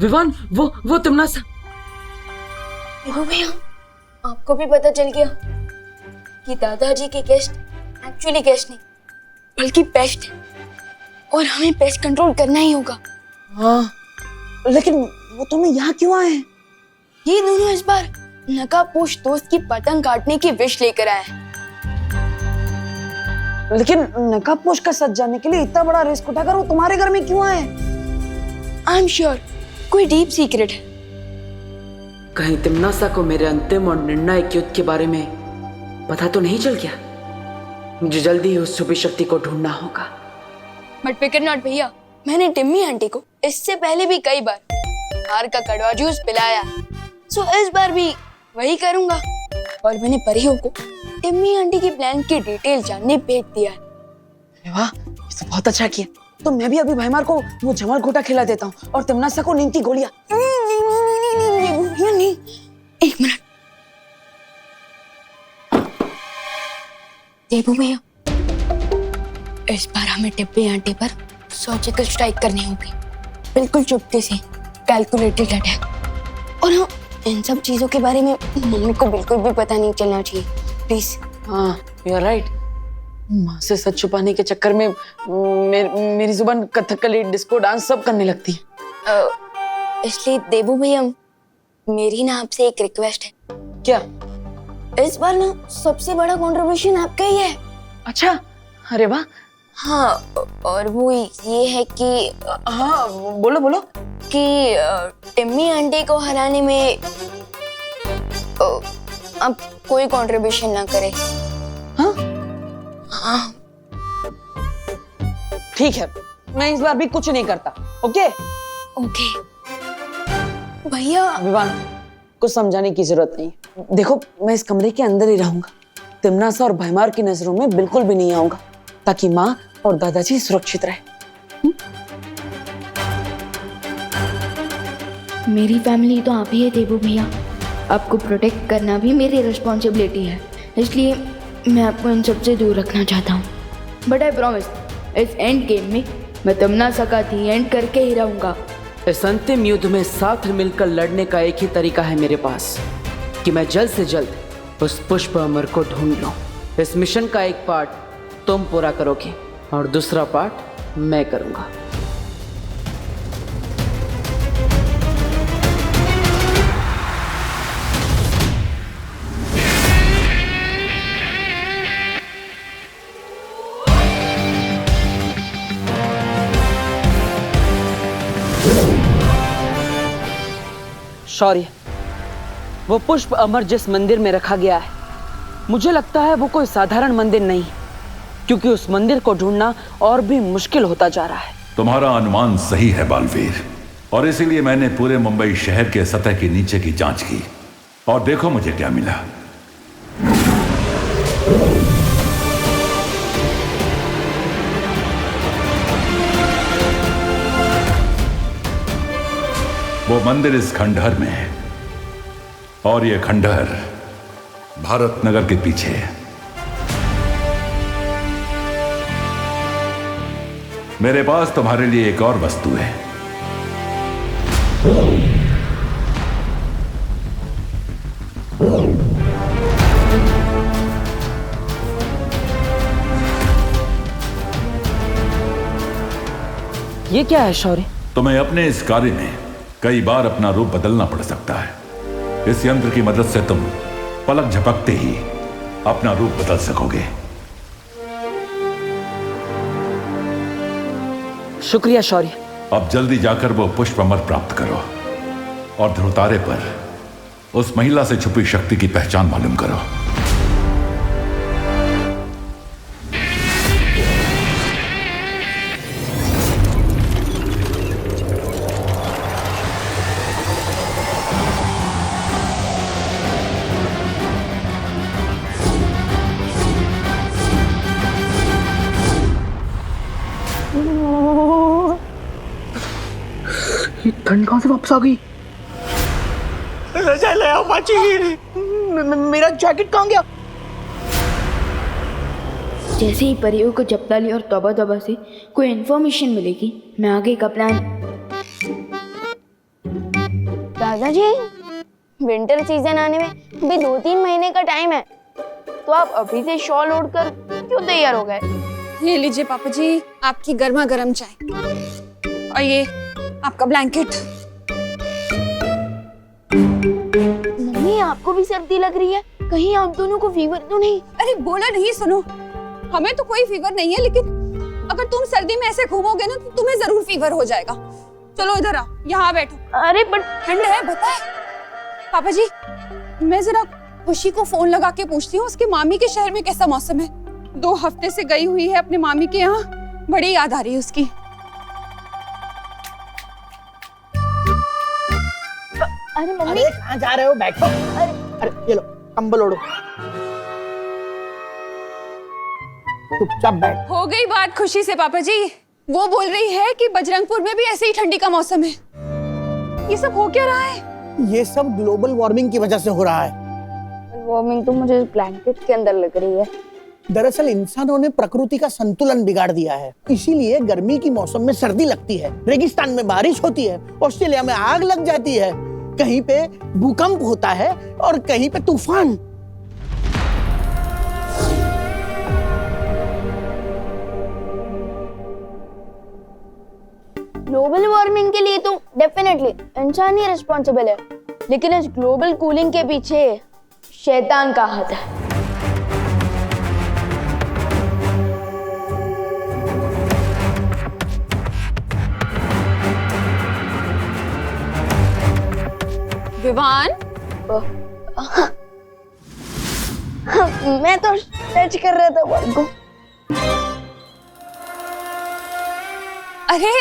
विवान, वो तमन्ना देखो भैया, आपको भी पता चल गया कि दादाजी के गेस्ट एक्चुअली गेस्ट नहीं बल्कि पेस्ट है, और हमें पेस्ट कंट्रोल करना ही होगा। हाँ, लेकिन वो तुम्हें यहाँ क्यों आए हैं? ये दोनों इस बार नकाबपोश दोस्त की पतंग काटने की विश लेकर आए हैं। लेकिन नकाबपोश का सच जानने के लिए इतना बड़ा रिस्क उठाकर वो तुम्हारे घर में क्यों आए? आई एम श्योर कोई डीप सीक्रेट है। कहीं तमन्ना को मेरे अंतिम और निर्णायक युद्ध के बारे में पता तो नहीं चल गया? मुझे जल्दी ही उस छुपी शक्ति को ढूंढना होगा। बट फिकर नॉट भैया, मैंने टिम्मी आंटी को इससे पहले भी कई बार हार का कड़वा जूस पिलाया, सो इस बार भी वही करूंगा। और मैंने परियों को टिम्मी आंटी की प्लान की डिटेल जानने भेज दिया है। वाह, ये तो बहुत अच्छा किया। तो मैं भी अभी भाईमार को वो जमल घोटा खिला देता हूँ और तमन्ना को नींद की गोलियां। नहीं, एक मिनट। देबू भैया, इस बार हमें टिप्पी आंटी पर सर्जिकल स्ट्राइक करनी होगी, बिल्कुल चुपके से, कैलकुलेटेड अटैक। और हाँ, इन सब चीजों के बारे में मम्मी को बिल्कुल भी पता नहीं चलना चाहिए, प्लीज। हाँ, यू आर राइट। माँ से सच छुपाने के चक्कर में मेरी जुबान कथकली, डिस्को डांस सब करने लगती है। इसलिए देबू भैया, मेरी ना आपसे एक रिक्वेस्ट है। क्या? इस बार ना सबसे बड़ा कंट्रीब्यूशन आपका ही है। अच्छा, अरे वाह। हाँ, और वो ये है कि हाँ, बोलो बोलो। कि टिम्मी आंटी को हराने में अब कोई कंट्रीब्यूशन ना करे। हाँ? हाँ, ठीक है, मैं इस बार भी कुछ नहीं करता। ओके ओके भैया। विवान, कुछ समझाने की जरूरत नहीं। देखो, मैं इस कमरे के अंदर ही रहूंगा, तमन्ना और भाईमार की नजरों में बिल्कुल भी नहीं आऊंगा, ताकि माँ और दादाजी सुरक्षित रहे। मेरी फैमिली तो आप ही है देबू भैया, आपको प्रोटेक्ट करना भी मेरी रिस्पॉन्सिबिलिटी है, इसलिए मैं आपको इन सबसे दूर रखना चाहता हूँ। बट आई प्रॉमिस, इस एंड गेम में मैं तमन्ना का दी एंड करके ही रहूँगा। इस अंतिम युद्ध में साथ मिलकर लड़ने का एक ही तरीका है मेरे पास, कि मैं जल्द से जल्द उस पुष्प अमर को ढूंढ लूं। इस मिशन का एक पार्ट तुम पूरा करोगे और दूसरा पार्ट मैं करूंगा। शौर्य, वो पुष्प अमर जिस मंदिर में रखा गया है, मुझे लगता है वो कोई साधारण मंदिर नहीं, क्योंकि उस मंदिर को ढूंढना और भी मुश्किल होता जा रहा है। तुम्हारा अनुमान सही है बालवीर, और इसीलिए मैंने पूरे मुंबई शहर के सतह के नीचे की जांच की, और देखो मुझे क्या मिला। वो मंदिर इस खंडहर में है, और ये खंडहर भारत नगर के पीछे है। मेरे पास तुम्हारे लिए एक और वस्तु है। ये क्या है शौर्य? तुम्हें अपने इस कार्य में कई बार अपना रूप बदलना पड़ सकता है। इस यंत्र की मदद से तुम पलक झपकते ही अपना रूप बदल सकोगे। शुक्रिया शौर्य। अब जल्दी जाकर वो पुष्प अमर प्राप्त करो और ध्रुवतारे पर उस महिला से छुपी शक्ति की पहचान मालूम करो। ठंड कहां से वापस आ गई? मेरा जैकेट कहां गया? जैसे ही परियों को जप्ताली और तौबा तौबा से कोई इन्फॉर्मेशन मिलेगी, मैं आगे का प्लान दादाजी, विंटर सीजन आने में अभी 2-3 महीने का टाइम है, तो आप अभी से शॉल ओढ़कर क्यों तैयार हो गए? ये लीजिए पापा जी आपकी गर्मा गर्म चाय, और ये आपका ब्लैंकेट। मम्मी, आपको भी सर्दी लग रही है? कहीं आप दोनों को फीवर तो नहीं? अरे बोला नहीं, सुनो, हमें तो कोई फीवर नहीं है, लेकिन अगर तुम सर्दी में ऐसे घूमोगे ना तो तुम्हें जरूर फीवर हो जाएगा। चलो इधर आओ, यहाँ बैठो। अरे बट ठंड है बताए। पापा जी, मैं जरा खुशी को फोन लगा के पूछती हूँ उसके मामी के शहर में कैसा मौसम है। 2 हफ्ते से गई हुई है अपने मामी के यहाँ, बड़ी याद आ रही है उसकी। अरे मम्मी, अरे कहाँ जा रहे हो? बैठो। अरे ये लो कंबल ओढ़ो, चुपचाप बैठ। हो गई बात खुशी से पापा जी, वो बोल रही है कि बजरंगपुर में भी ऐसे ही ठंडी का मौसम है। ये सब हो क्या रहा है? ये सब ग्लोबल वार्मिंग की वजह से हो रहा है। वार्मिंग तो मुझे ब्लैंकेट के अंदर लग रही है। दरअसल इंसानों ने प्रकृति का संतुलन बिगाड़ दिया है, इसीलिए गर्मी की मौसम में सर्दी लगती है, रेगिस्तान में बारिश होती है, ऑस्ट्रेलिया में आग लग जाती है, कहीं पे भूकंप होता है और कहीं पे तूफान। ग्लोबल वार्मिंग के लिए तो डेफिनेटली इंसान ही रिस्पॉन्सिबल है, लेकिन इस ग्लोबल कूलिंग के पीछे शैतान का हाथ है। विवान, मैं तो टच कर रहा था बॉल को। अरे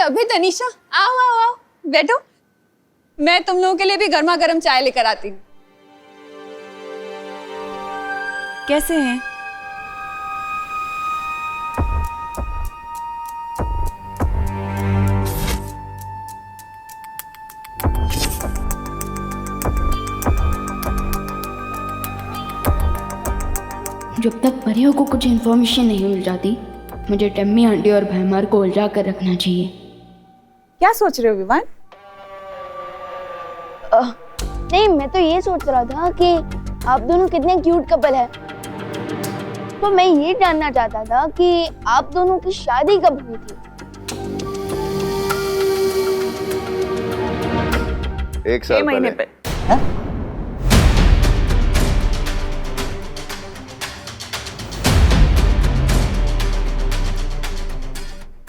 अभी तनीषा, आओ आओ आओ, बैठो। मैं तुम लोगों के लिए भी गर्मा गर्म चाय लेकर आती हूँ। कैसे हैं? जब तक परियों को कुछ इन्फॉर्मेशन नहीं मिल जाती, मुझे टम्मी आंटी और भैमार को उलझा कर रखना चाहिए। क्या सोच रहे हो विवान? नहीं, मैं तो ये सोच रहा था कि आप दोनों कितने क्यूट कपल हैं। तो मैं ये जानना चाहता था कि आप दोनों की शादी कब हुई थी? 1 साल महीने पहले।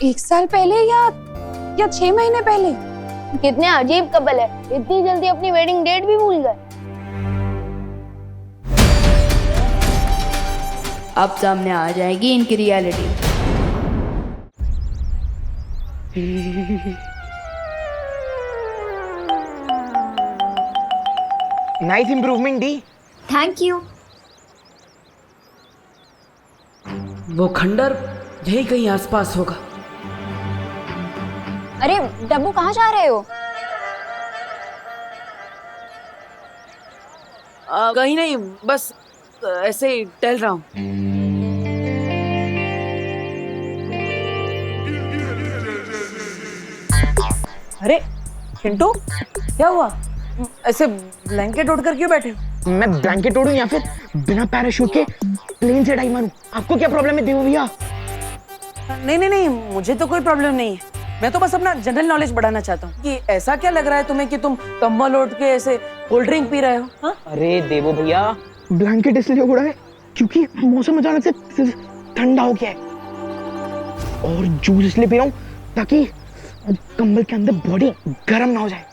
एक साल पहले या 6 महीने पहले? कितने अजीब कपल है, इतनी जल्दी अपनी वेडिंग डेट भी भूल गए। अब सामने आ जाएगी इनकी reality. Nice improvement D. Thank you. वो खंडर यही कहीं आसपास होगा। अरे डब्बू, कहाँ जा रहे हो? कहीं नहीं, बस ऐसे ही टहल रहा हूँ। अरे चिंटू, क्या हुआ? ऐसे ब्लैंकेट ओढ़कर क्यों बैठे हो? मैं ब्लैंकेट ओढ़ूं या फिर बिना पैराशूट के प्लेन से डाई मारूं? आपको क्या प्रॉब्लम है देवो भैया? नहीं नहीं नहीं, मुझे तो कोई प्रॉब्लम नहीं है। मैं तो बस अपना जनरल नॉलेज बढ़ाना चाहता हूँ कि ऐसा क्या लग रहा है तुम्हें कि तुम कंबल ओढ़ के ऐसे कोल्ड ड्रिंक पी रहे हो? हाँ? अरे देवो भैया, ब्लैंकेट इसलिए ओढ़ा है क्योंकि मौसम अचानक से ठंडा हो गया है, और जूस इसलिए पी रहा हूँ ताकि कंबल के अंदर बॉडी गर्म ना हो जाए।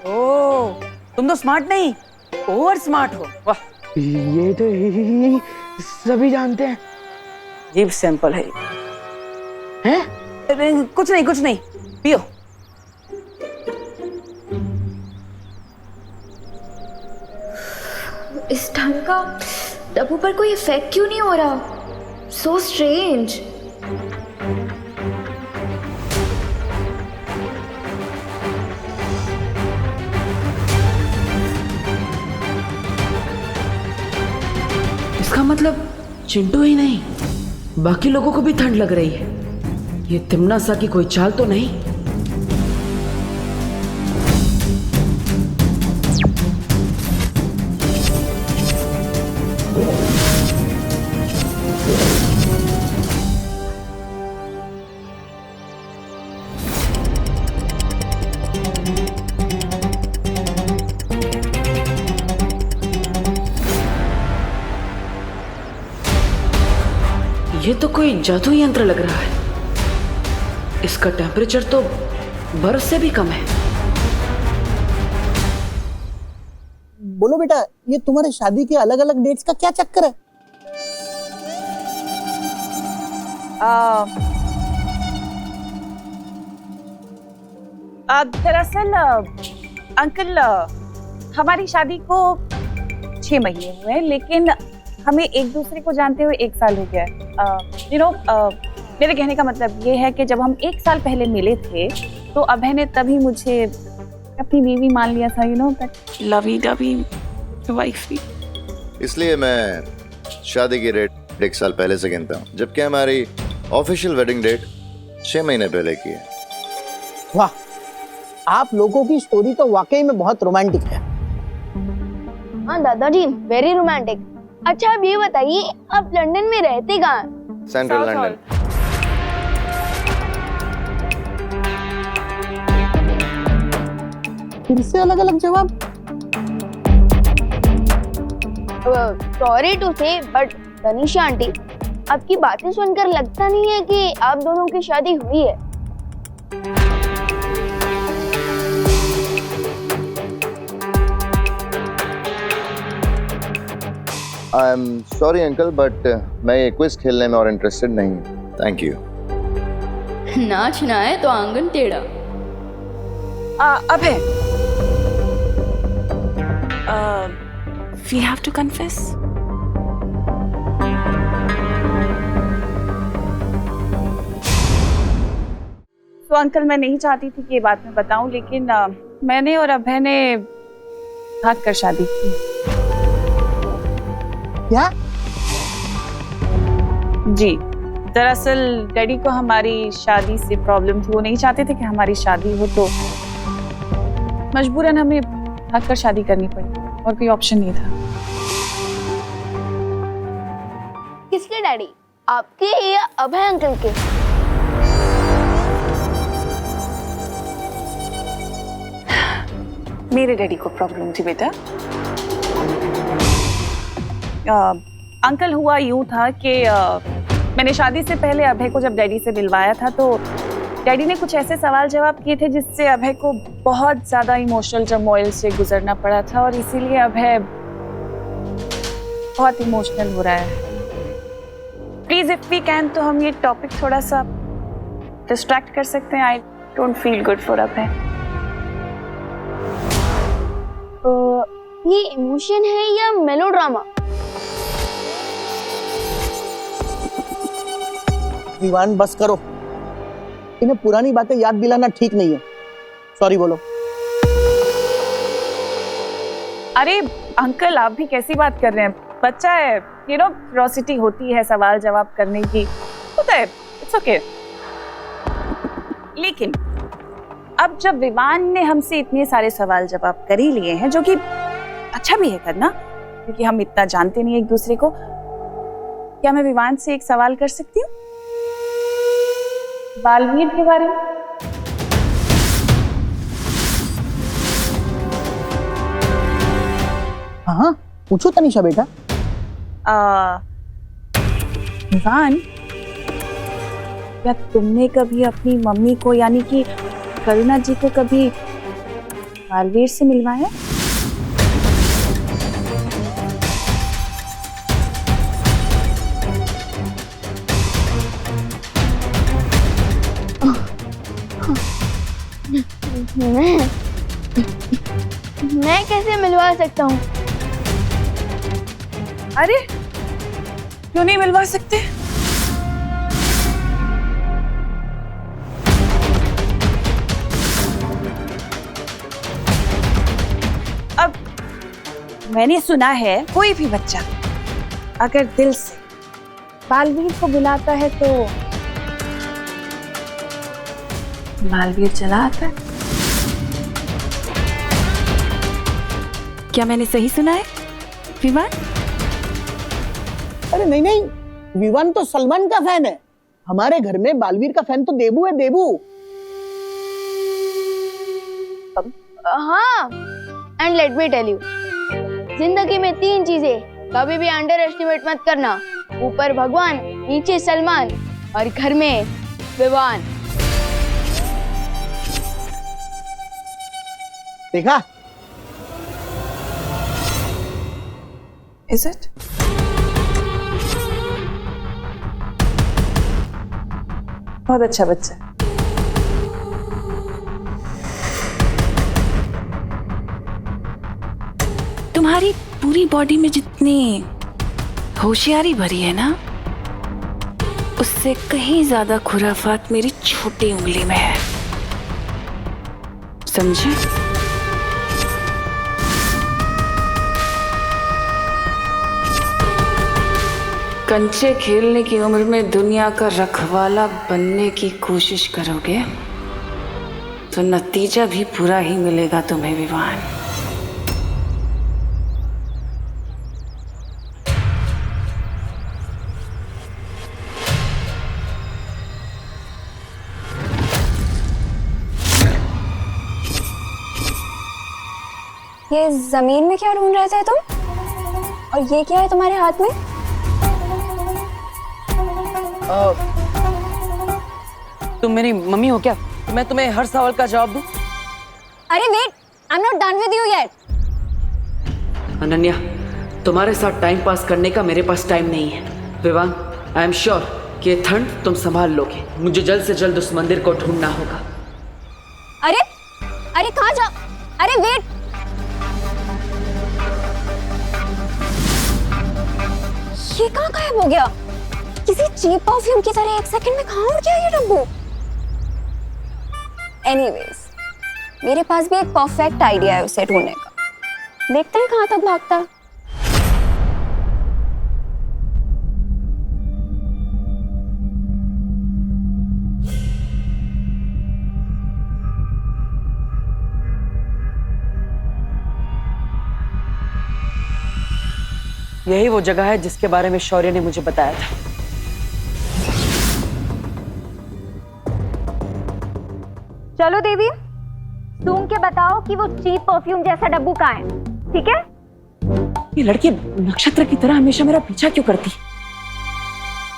ओह, तुम तो स्मार्ट नहीं, ओवर स्मार्ट हो। वाह, ये तो सभी जानते हैं। अजीब सैंपल है। हैं? अरे, कुछ नहीं, पियो। इस ढंग का डब्बू पर कोई इफेक्ट क्यों नहीं हो रहा? So strange. इसका मतलब चिंटू ही नहीं, बाकी लोगों को भी ठंड लग रही है। ये तिमना सा की कोई चाल तो नहीं? ये तो कोई जादू यंत्र लग रहा है। इसका टेम्परेचर तो बर्फ से भी कम है। बोलो बेटा, ये तुम्हारे शादी के अलग अलग डेट्स का क्या चक्कर है? दरअसल अंकल, हमारी शादी को 6 महीने हुए हैं, लेकिन हमें एक दूसरे को जानते हुए 1 साल हो गया है। मेरे कहने का मतलब ये है कि जब हम 1 साल पहले मिले थे तो अभय ने तभी मुझे अपनी बीवी मान लिया था, दैट लवी डवी वाइफी। इसलिए मैं शादी की डेट 1 साल पहले से गिनता हूँ, जबकि हमारी ऑफिशियल वेडिंग डेट 6 महीने पहले की है। वाह, आप लोगों की स्टोरी तो वाकई में बहुत रोमांटिक है। हाँ दादाजी, वेरी रोमांटिक। अच्छा अब ये बताइए, आप लंदन में रहते कहाँ? Central London. फिर से अलग अलग जवाब। सॉरी टू से, बट तनिषा आंटी, आपकी बातें सुनकर लगता नहीं है कि आप दोनों की शादी हुई है। I am sorry uncle, but मैं ये क्विज खेलने में और इंटरेस्टेड नहीं हूँ। Thank you. नाचना है तो आंगन टेढ़ा। अभय, we have to confess. तो अंकल, मैं नहीं चाहती थी कि ये बात मैं बताऊं, लेकिन मैंने और अभय ने भाग कर शादी की। क्या? जी, दरअसल डैडी को हमारी शादी से प्रॉब्लम थी। वो नहीं चाहते थे कि हमारी शादी हो, तो मजबूरन हमें भाग कर शादी करनी पड़ी और कोई ऑप्शन नहीं था। किसके डैडी, आपके या अभय अंकल के? मेरे डैडी को प्रॉब्लम थी बेटा। अंकल, हुआ यूं था कि मैंने शादी से पहले अभय को जब डैडी से मिलवाया था, तो डैडी ने कुछ ऐसे सवाल जवाब किए थे जिससे अभय को बहुत ज्यादा इमोशनल टर्मोइल से गुजरना पड़ा था, और इसीलिए अभय बहुत इमोशनल हो रहा है। प्लीज इफ वी कैन, तो हम ये टॉपिक थोड़ा सा डिस्ट्रैक्ट कर सकते हैं। I don't feel good for Abhay. ये इमोशन है या मेलोड्रामा? विवान, बस करो। इन्हें पुरानी बातें याद दिलाना ठीक नहीं है। सॉरी बोलो। अरे अंकल, आप भी कैसी बात कर रहे हैं? बच्चा है, क्यूरियोसिटी होती है सवाल जवाब करने की, होता है, इट्स ओके। लेकिन अब जब विवान ने हमसे इतने सारे सवाल जवाब कर ही लिए हैं, जो कि अच्छा भी है करना, क्योंकि हम इतना जानते नहीं एक दूसरे को, क्या मैं विवान से एक सवाल कर सकती हूँ बालवीर के बारे में? हाँ, पूछो तनिषा बेटा। विवान, क्या तुमने कभी अपनी मम्मी को, यानी कि करुणा जी को, कभी बालवीर से मिलवाया? मैं कैसे मिलवा सकता हूँ? अरे क्यों नहीं मिलवा सकते? अब मैंने सुना है कोई भी बच्चा अगर दिल से बालवीर को बुलाता है तो बालवीर चला आता है। क्या मैंने सही सुना है विवान? अरे नहीं नहीं, विवान तो सलमान का फैन है। हमारे घर में बालवीर का फैन तो देबू है, देबू। हाँ, and let me tell you, जिंदगी में 3 चीजें कभी भी अंडर एस्टिमेट मत करना। ऊपर भगवान, नीचे सलमान और घर में विवान। देखा? Is it? बहुत अच्छा बच्चा है। तुम्हारी पूरी बॉडी में जितनी होशियारी भरी है ना, उससे कहीं ज्यादा खुराफात मेरी छोटी उंगली में है, समझे? कंचे खेलने की उम्र में दुनिया का रखवाला बनने की कोशिश करोगे तो नतीजा भी पूरा ही मिलेगा तुम्हें विवान। ये जमीन में क्या ढूंढ रहे थे तुम? और ये क्या है तुम्हारे हाथ में? तुम मेरी मम्मी हो क्या? मैं तुम्हें हर सवाल का जवाब दूं? अरे wait, I am not done with you yet. Ananya, तुम्हारे साथ टाइम पास करने का मेरे पास टाइम नहीं है। विवान, आई एम श्योर कि ये ठंड तुम संभाल लोगे। मुझे जल्द से जल्द उस मंदिर को ढूंढना होगा। अरे अरे कहाँ जा? अरे वेट, ये कहाँ गायब हो गया? किसी चीप परफ्यूम की तरह 1 सेकंड में कहाँ उड़ गया ये डब्बू? एनीवेज, मेरे पास भी एक परफेक्ट आइडिया है उसे ढूंढने का। देखते हैं कहाँ तक भागता है। यही वो जगह है जिसके बारे में शौर्य ने मुझे बताया था। चलो देवी, सूंघ के बताओ कि वो चीप परफ्यूम जैसा डब्बू कहाँ है, ठीक है? ये लड़की नक्षत्र की तरह हमेशा मेरा पीछा क्यों करती?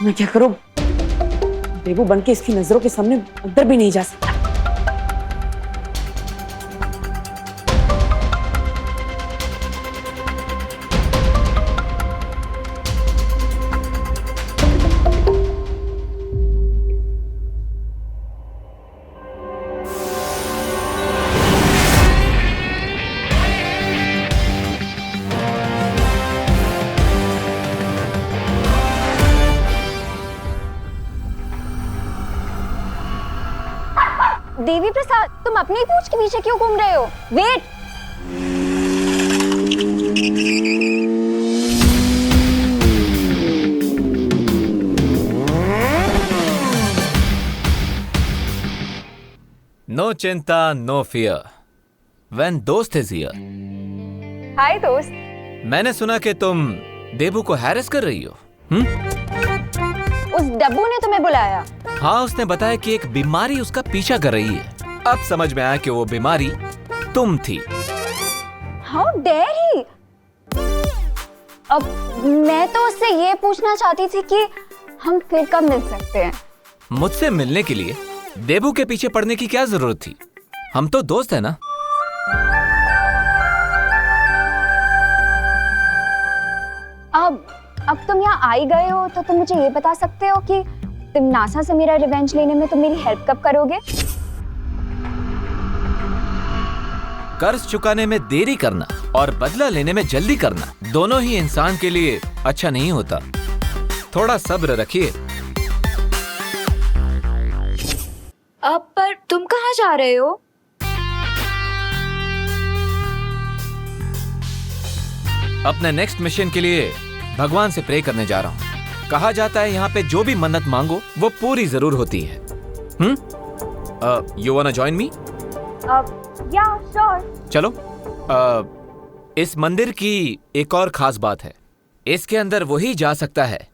मैं क्या करूं? देवू बनके इसकी नजरों के सामने अंदर भी नहीं जा सकता। देवी प्रसाद, तुम अपनी पूंछ के पीछे क्यों घूम रहे हो? वेट, नो चिंता, नो फियर, व्हेन दोस्त इज हियर। हाय दोस्त। मैंने सुना कि तुम देबू को हैरेस कर रही हो। उस डब्बू ने तुम्हें बुलाया? हाँ, उसने बताया कि एक बीमारी उसका पीछा कर रही है। अब समझ में आया कि वो बीमारी तुम थी। How dare he? अब मैं तो उससे ये पूछना चाहती थी कि हम फिर कब मिल सकते हैं? मुझसे मिलने के लिए देबू के पीछे पड़ने की क्या जरूरत थी? हम तो दोस्त हैं ना। अब तुम यहाँ आई गए हो तो तुम मुझे ये बता सकते हो कि तुम नासा से मेरा रिवेंज लेने में तुम मेरी हेल्प कब करोगे? कर्ज चुकाने में देरी करना और बदला लेने में जल्दी करना दोनों ही इंसान के लिए अच्छा नहीं होता। थोड़ा सब्र रखिए। अब पर तुम कहाँ जा रहे हो? अपने नेक्स्ट मिशन के लिए भगवान से प्रे करने जा रहा हूँ। कहा जाता है यहाँ पे जो भी मन्नत मांगो वो पूरी जरूर होती है। You वांना join me? या श्योर। चलो। इस मंदिर की एक और खास बात है, इसके अंदर वही जा सकता है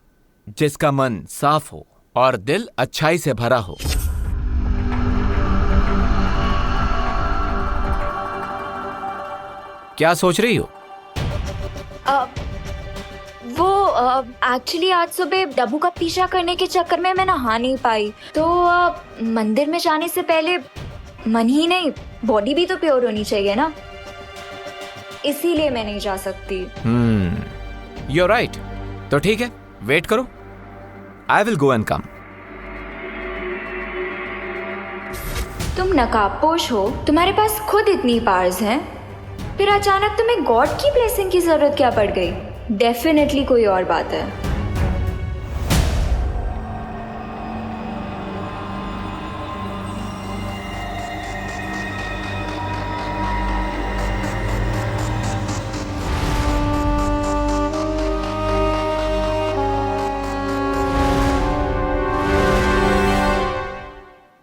जिसका मन साफ हो और दिल अच्छाई से भरा हो। क्या सोच रही हो? वो एक्चुअली आज सुबह डब्बू का पीछा करने के चक्कर में मैं नहा नहीं पाई, तो मंदिर में जाने से पहले मन ही नहीं बॉडी भी तो प्योर होनी चाहिए ना, इसीलिए मैं नहीं जा सकती। You are right. तो ठीक है, वेट करो, I will go and come. तुम नकाबपोश हो, तुम्हारे पास खुद इतनी पावर्स हैं, फिर अचानक तुम्हें गॉड की ब्लेसिंग की जरूरत क्या पड़ गई? डेफिनेटली कोई और बात है।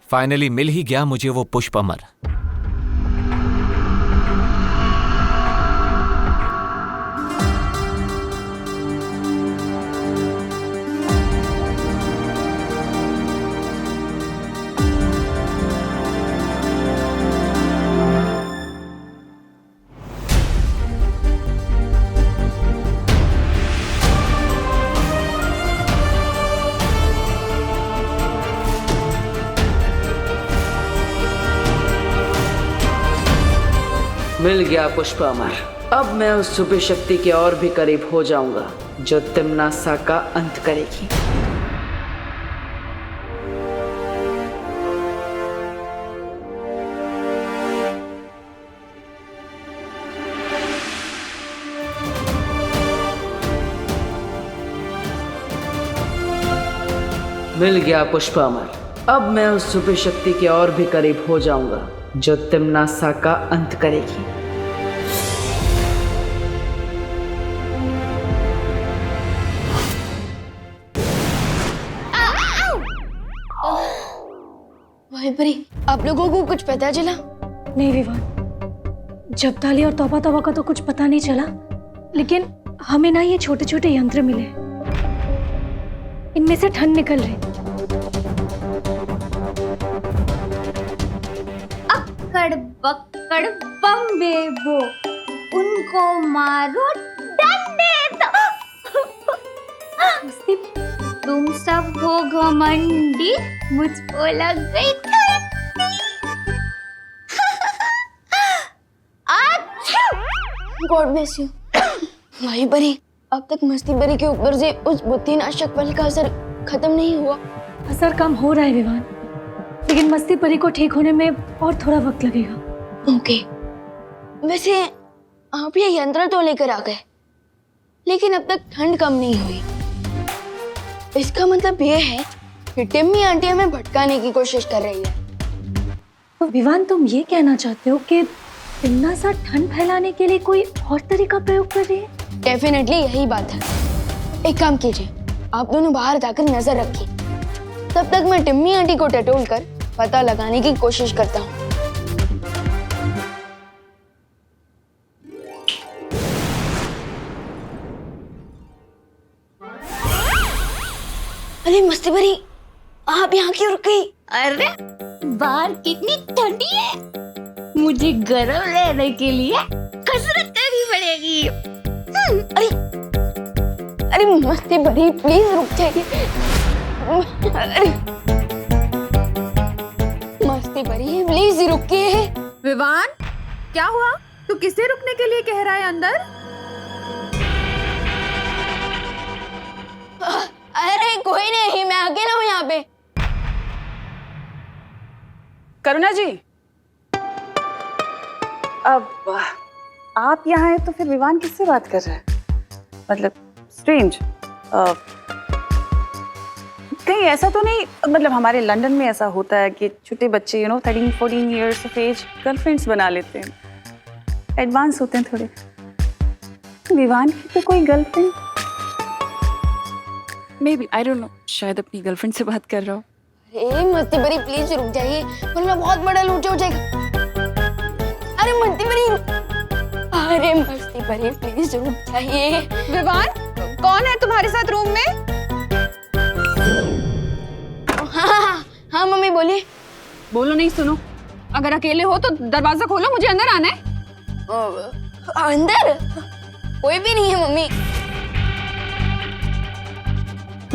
फाइनली मिल ही गया मुझे वो पुष्प अमर। मिल गया पुष्प अमर। अब मैं उस छुपी शक्ति के और भी करीब हो जाऊंगा जो तिम्नासा का अंत करेगी। मिल गया पुष्प अमर। अब मैं उस छुपी शक्ति के और भी करीब हो जाऊंगा जो तिम्नासा का अंत करेगी। भाई परी, आप लोगों को कुछ पता चला? नहीं विवान, जपताली और तौबा तौबा का तो कुछ पता नहीं चला, लेकिन हमें ना ये छोटे छोटे यंत्र मिले, इनमें से ठंड निकल रही। अक्कड़ बक्कड़ बम बेबो, उनको मारो डंडे तो। तुम सब हो घमंडी, मुझको लग गई गॉड ब्लेस यू। भाई परी, अब तक मस्ती परी के ऊपर से उस बुद्धिनाशक बल का असर खत्म नहीं हुआ। असर कम हो रहा है विवान, लेकिन मस्ती परी को ठीक होने में और थोड़ा वक्त लगेगा। ओके, वैसे आप ये यंत्र तो लेकर आ गए, लेकिन अब तक ठंड कम नहीं हुई। इसका मतलब ये है कि टिम्मी आंटी हमें भटकाने की कोशिश कर रही है। तो विवान, तुम ये कहना चाहते हो कि तिम्नासा ठंड फैलाने के लिए कोई और तरीका प्रयोग कर रही है? डेफिनेटली यही बात है। एक काम कीजिए, आप दोनों बाहर जाकर नजर रखिए, तब तक मैं टिम्मी आंटी को टटोल कर पता लगाने की कोशिश करता हूँ। अरे मस्ती भरी, आप यहाँ क्यों रुक गई? अरे बाहर कितनी ठंडी है, मुझे गर्म रहने के लिए कसरत करनी पड़ेगी। अरे अरे मस्ती भरी, प्लीज रुक जाइए। अरे मस्ती भरी, प्लीज रुकिए। विवान, क्या हुआ? तू किसे रुकने के लिए कह रहा है अंदर? अरे कोई नहीं, मैं अकेला हूँ यहाँ पे। करुणा जी, अब आप यहाँ हैं तो फिर विवान किससे बात कर रहा है? मतलब स्ट्रेंज। कहीं ऐसा तो नहीं, मतलब हमारे लंदन में ऐसा होता है कि छोटे बच्चे 13-14 इयर्स ऑफ एज गर्लफ्रेंड्स बना लेते हैं, एडवांस होते हैं थोड़े। विवान की तो कोई girlfriend? May be, I don't know, शायद अपनी गर्लफ्रेंड से बात कर रहा हूँ। अरे मस्ती भरी, प्लीज रुक जाइए, वरना बहुत बड़ा लूट हो जाएगा। अरे मस्ती भरी, अरे मस्ती भरी, प्लीज रुक जाइए। विवान, कौन है तुम्हारे साथ रूम में? हाँ मम्मी बोलिए। बोलो नहीं, सुनो, अगर अकेले हो तो दरवाजा खोलो, मुझे अंदर आना है। अंदर कोई भी नहीं है मम्मी।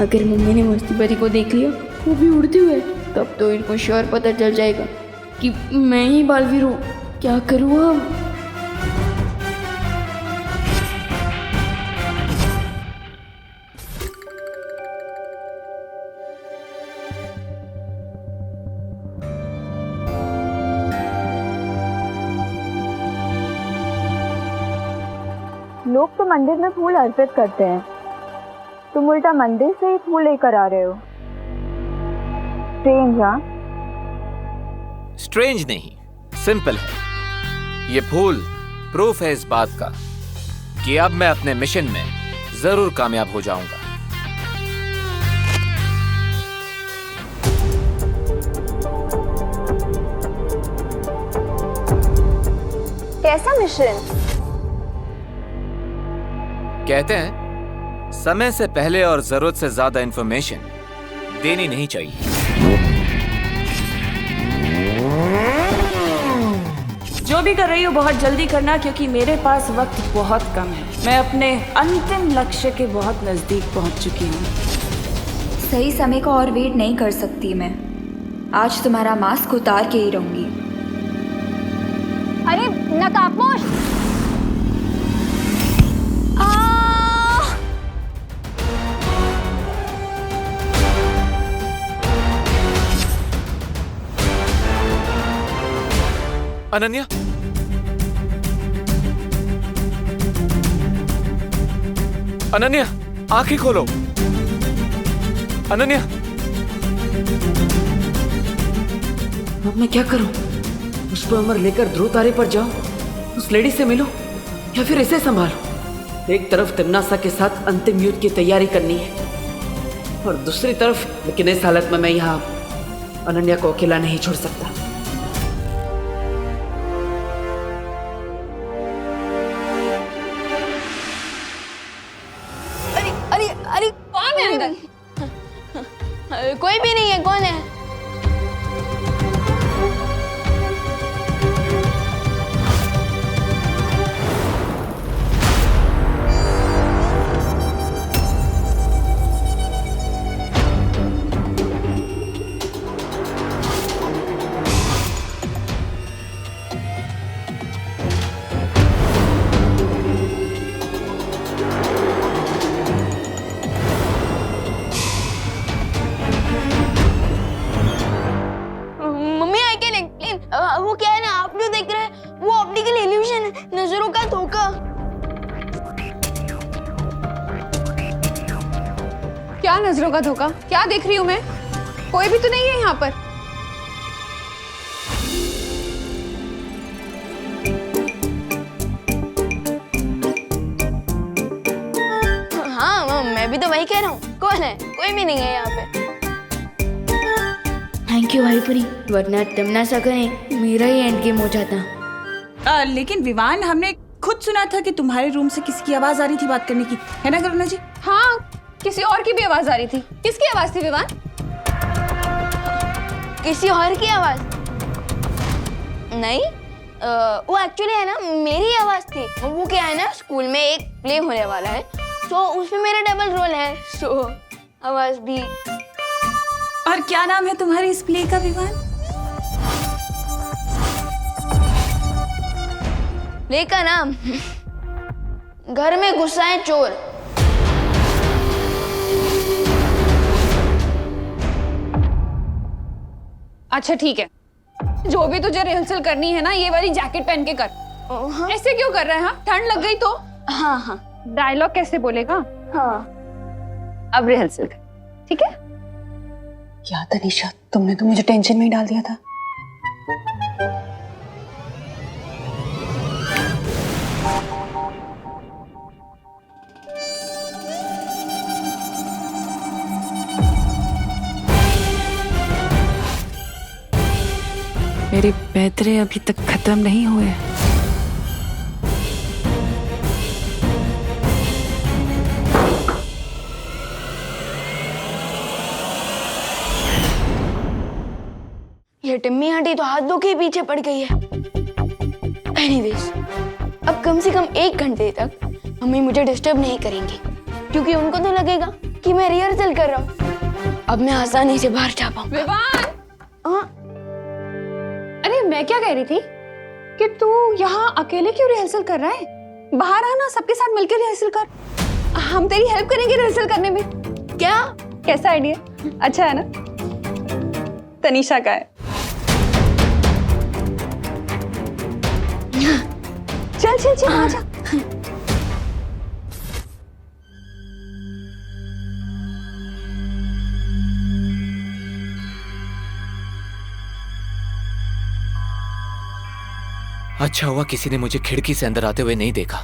अगर मम्मी ने मस्ती परी को देख लिया, वो भी उड़ते हुए, तब तो इनको श्योर पता चल जाएगा कि मैं ही बालवीर हूँ। क्या करूँ अब? लोग तो मंदिर में फूल अर्पित करते हैं, तुम उल्टा मंदिर से ही फूल लेकर आ रहे हो। स्ट्रेंज, हाँ? स्ट्रेंज नहीं, सिंपल है। ये फूल प्रूफ है इस बात का कि अब मैं अपने मिशन में जरूर कामयाब हो जाऊंगा। कैसा मिशन? कहते हैं समय से पहले और जरूरत से ज्यादा इंफॉर्मेशन देनी नहीं चाहिए। जो भी कर रही हो बहुत जल्दी करना, क्योंकि मेरे पास वक्त बहुत कम है। मैं अपने अंतिम लक्ष्य के बहुत नजदीक पहुंच चुकी हूँ। सही समय को और वेट नहीं कर सकती मैं। आज तुम्हारा मास्क उतार के ही रहूंगी। अरे नकाबपोश! अनन्या, अनन्या, आंखें खोलो। अनन्या, अब मैं क्या करूं? पुष्प अमर लेकर ध्रुव तारे पर जाऊं, उस लेडी से मिलूं, या फिर इसे संभालूं? एक तरफ तिमनासा के साथ अंतिम युद्ध की तैयारी करनी है, और दूसरी तरफ, लेकिन इस हालत में मैं यहाँ अनन्या को अकेला नहीं छोड़ सकता। अरे कौन है अंदर? कोई भी नहीं है, कौन है? वो क्या है ना, आप जो देख रहे हैं वो ऑप्टिकल इल्यूशन है, नजरों का धोखा। क्या नजरों का धोखा? क्या देख रही हूँ मैं? कोई भी तो नहीं है यहाँ पर। हाँ, मैं भी तो वही कह रहा हूँ। कौन है? कोई भी नहीं है यहाँ पे। थैंक यू भाई परी, वरना तिमनासा करें मेरा ही एंड गेम हो जाता। लेकिन विवान, हमने खुद सुना था कि तुम्हारे रूम से किसी की आवाज आ रही थी बात करने की, है ना करुणा जी? हाँ, किसी और की भी आवाज आ रही थी। किसकी आवाज थी विवान? किसी और की आवाज नहीं, वो एक्चुअली है ना मेरी आवाज थी। वो क्या है ना, स्कूल में एक प्ले होने वाला है, तो उसमें मेरा डबल रोल है, सो आवाज भी। और क्या नाम है तुम्हारे इस प्ले का विवान? प्ले का नाम घर में घुसाए चोर। अच्छा ठीक है, जो भी तुझे रिहर्सल करनी है ना, ये वाली जैकेट पहन के कर। ऐसे क्यों कर रहा है? हाँ, ठंड लग गई तो? हाँ, डायलॉग कैसे बोलेगा? हाँ, अब रिहर्सल कर, ठीक है? क्या तनीषा, तुमने तो मुझे टेंशन में ही डाल दिया था। मेरे पैतरे अभी तक खत्म नहीं हुए। ये टिम्मी आंटी तो हाथ धो के पीछे पड़ गई है। एनीवेज, अब कम से कम 1 घंटे तक मम्मी मुझे डिस्टर्ब नहीं करेंगी, क्योंकि उनको तो लगेगा कि मैं रिहर्सल कर रहा हूँ। अब मैं आसानी से बाहर जा पाऊंगा। विवान, हाँ? अरे मैं क्या कह रही थी कि तू यहाँ अकेले क्यों रिहर्सल कर रहा है? बाहर आना, सबके साथ मिलकर रिहर्सल कर। हम तेरी हेल्प करेंगे रिहर्सल करने में। क्या? कैसा आइडिया? अच्छा है ना? तनीषा का है। चल चल चल आजा। अच्छा हुआ किसी ने मुझे खिड़की से अंदर आते हुए नहीं देखा।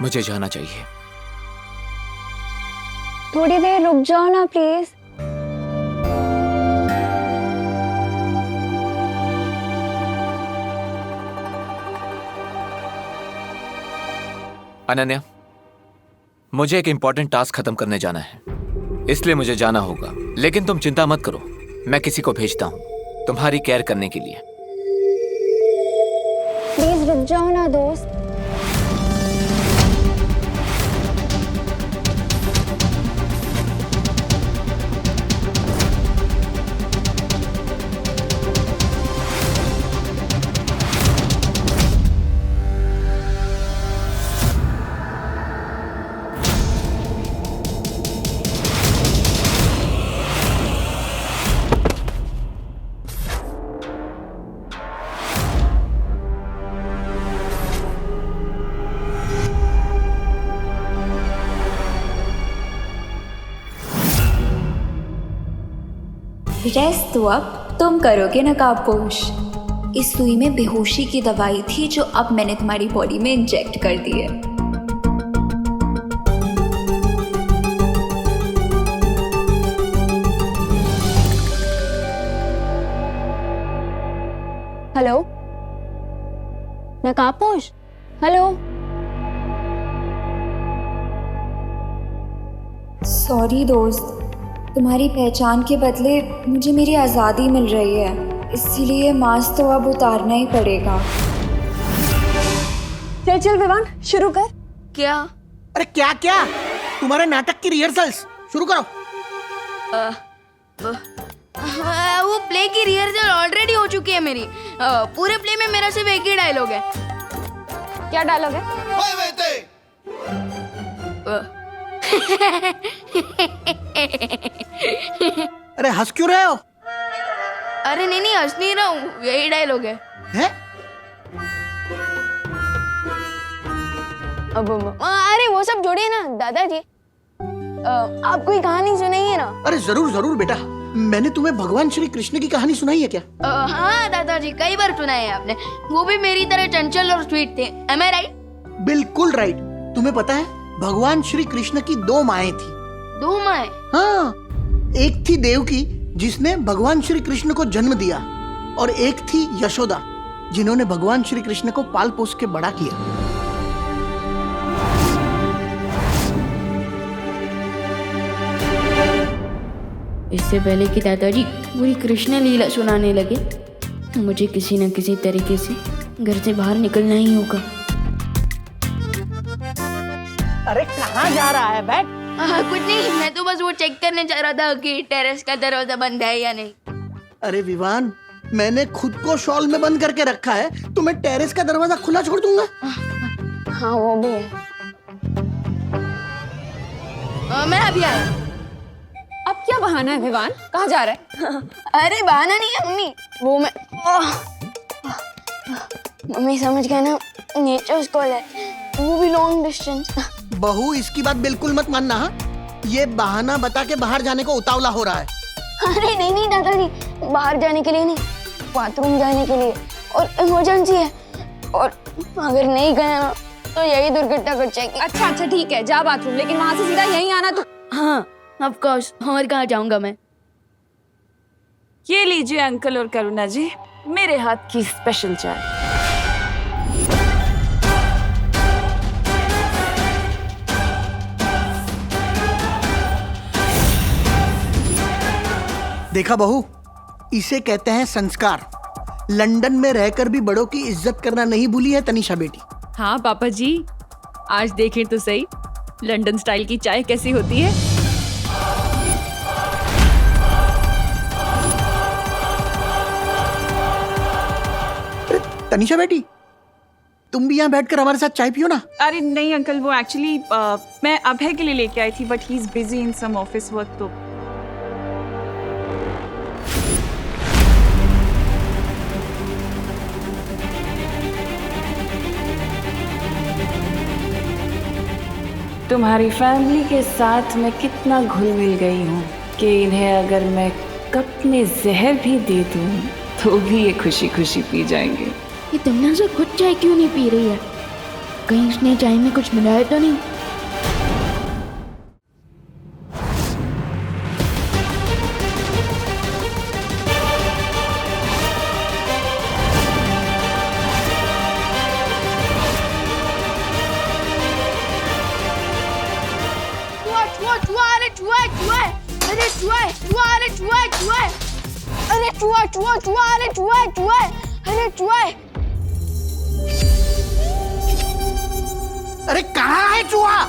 मुझे जाना चाहिए। थोड़ी देर रुक जाओ ना प्लीज। अनन्या, मुझे एक इंपॉर्टेंट टास्क खत्म करने जाना है, इसलिए मुझे जाना होगा। लेकिन तुम चिंता मत करो, मैं किसी को भेजता हूँ तुम्हारी केयर करने के लिए। प्लीज रुक जाओ ना दोस्त। रेस्ट तो अब तुम करोगे नकाबपोश। इस सुई में बेहोशी की दवाई थी जो अब मैंने तुम्हारी बॉडी में इंजेक्ट कर दी है। Hello नकाबपोश, hello. सॉरी दोस्त, तुम्हारी पहचान के बदले मुझे मेरी आज़ादी मिल रही है, इसीलिए मास्क तो अब उतारना ही पड़ेगा। चल चल विवान, शुरू कर। क्या? अरे क्या क्या, तुम्हारे नाटक की रिहर्सल्स शुरू करो। वो प्ले की रिहर्सल ऑलरेडी हो चुकी है मेरी। पूरे प्ले में मेरा सिर्फ एक ही डायलॉग है। क्या डायलॉग है? अरे हंस क्यों रहे हो? अरे नहीं हंस नहीं रहा हूँ, यही डायलॉग है। अब अरे वो सब जोड़िए ना दादाजी। आप कोई कहानी सुनाइए ना। अरे जरूर जरूर बेटा, मैंने तुम्हें भगवान श्री कृष्ण की कहानी सुनाई है क्या? हाँ दादाजी, कई बार सुनाई है आपने। वो भी मेरी तरह चंचल और स्वीट थे। Am I right? बिल्कुल राइट। तुम्हें पता है भगवान श्री कृष्ण की 2 माएं थी। 2 माएं? हाँ, एक थी देवकी जिसने भगवान श्री कृष्ण को जन्म दिया, और एक थी यशोदा जिन्होंने भगवान श्री कृष्ण को पाल पोस के बड़ा किया। इससे पहले कि दादाजी पूरी कृष्ण लीला सुनाने लगे, मुझे किसी न किसी तरीके से घर से बाहर निकलना ही होगा। अरे कहाँ जा रहा है? बैठ। कुछ नहीं, मैं तो बस वो चेक करने जा रहा था कि टेरेस का दरवाजा बंद है या नहीं। अरे विवान, मैंने खुद को शॉल में बंद करके रखा है, तो मैं टेरेस का दरवाजा खुला छोड़ दूंगा? हाँ वो भी है। मैं अभी आया। अब क्या बहाना है विवान? कहाँ जा रहा है? अरे बहाना नहीं है मम्मी, वो मैं मम्मी समझ गए ना, नेचर्स कॉल है, वो भी लॉन्ग डिस्टेंस। बहू इसकी बात बिल्कुल मत मानना। हाँ, ये बहाना बता के बाहर जाने को उतावला हो रहा है। अरे नहीं दादाजी, बाहर जाने के लिए नहीं, बाथरूम जाने के लिए, और इमरजेंसी है, और अगर नहीं गया तो यही दुर्घटना घट जाएगी। अच्छा ठीक है, जा बाथरूम, लेकिन वहां से सीधा यहीं आना तो। हाँ ऑफ कोर्स, और कहाँ जाऊंगा मैं। ये लीजिए अंकल और करुणा जी, मेरे हाथ की स्पेशल चाय। देखा बहू, इसे कहते हैं संस्कार। लंदन में रहकर भी बड़ों की इज्जत करना नहीं भूली है तनीषा बेटी। हाँ पापा जी, आज देखें तो सही लंदन स्टाइल की चाय कैसी होती है। तनीषा बेटी, तुम भी यहाँ बैठकर हमारे साथ चाय पियो ना। अरे नहीं अंकल, वो एक्चुअली मैं अभय के लिए लेके आई थी, but he is busy in some office work. तो तुम्हारी फैमिली के साथ मैं कितना घुल मिल गई हूँ कि इन्हें अगर मैं कप में जहर भी दे दूँ तो भी ये खुशी खुशी पी जाएंगे। ये तुमने से खुद चाय क्यों नहीं पी रही है? कहीं इसने चाय में कुछ मिलाया तो नहीं? अरे कहाँ है चूहा?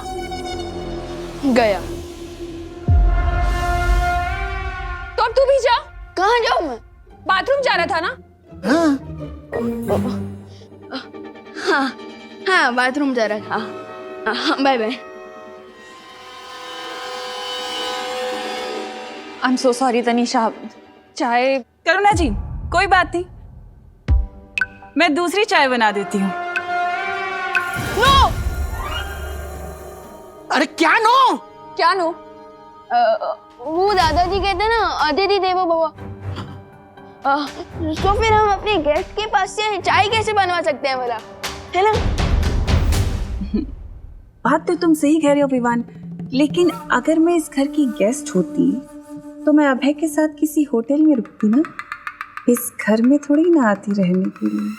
गया। तो अब तू भी जा। कहाँ जाऊँ मैं? बाथरूम जा रहा था ना? हाँ हाँ, बाथरूम जा रहा था। Bye bye. I am so sorry Tanisha, चाय। करुणा जी कोई बात नहीं, मैं दूसरी चाय बना देती हूँ। नो! अरे क्या नो? क्या नो? वो दादाजी कहते हैं ना, अतिथि देवो भव। तो फिर हम अपने गेस्ट के पास से चाय कैसे बनवा सकते हैं भला, है ना? बात तो तुम सही कह रहे हो विवान, लेकिन अगर मैं इस घर की गेस्ट होती तो मैं अभय के साथ किसी होटल में रुकती ना, इस घर में थोड़ी ना आती रहने के लिए।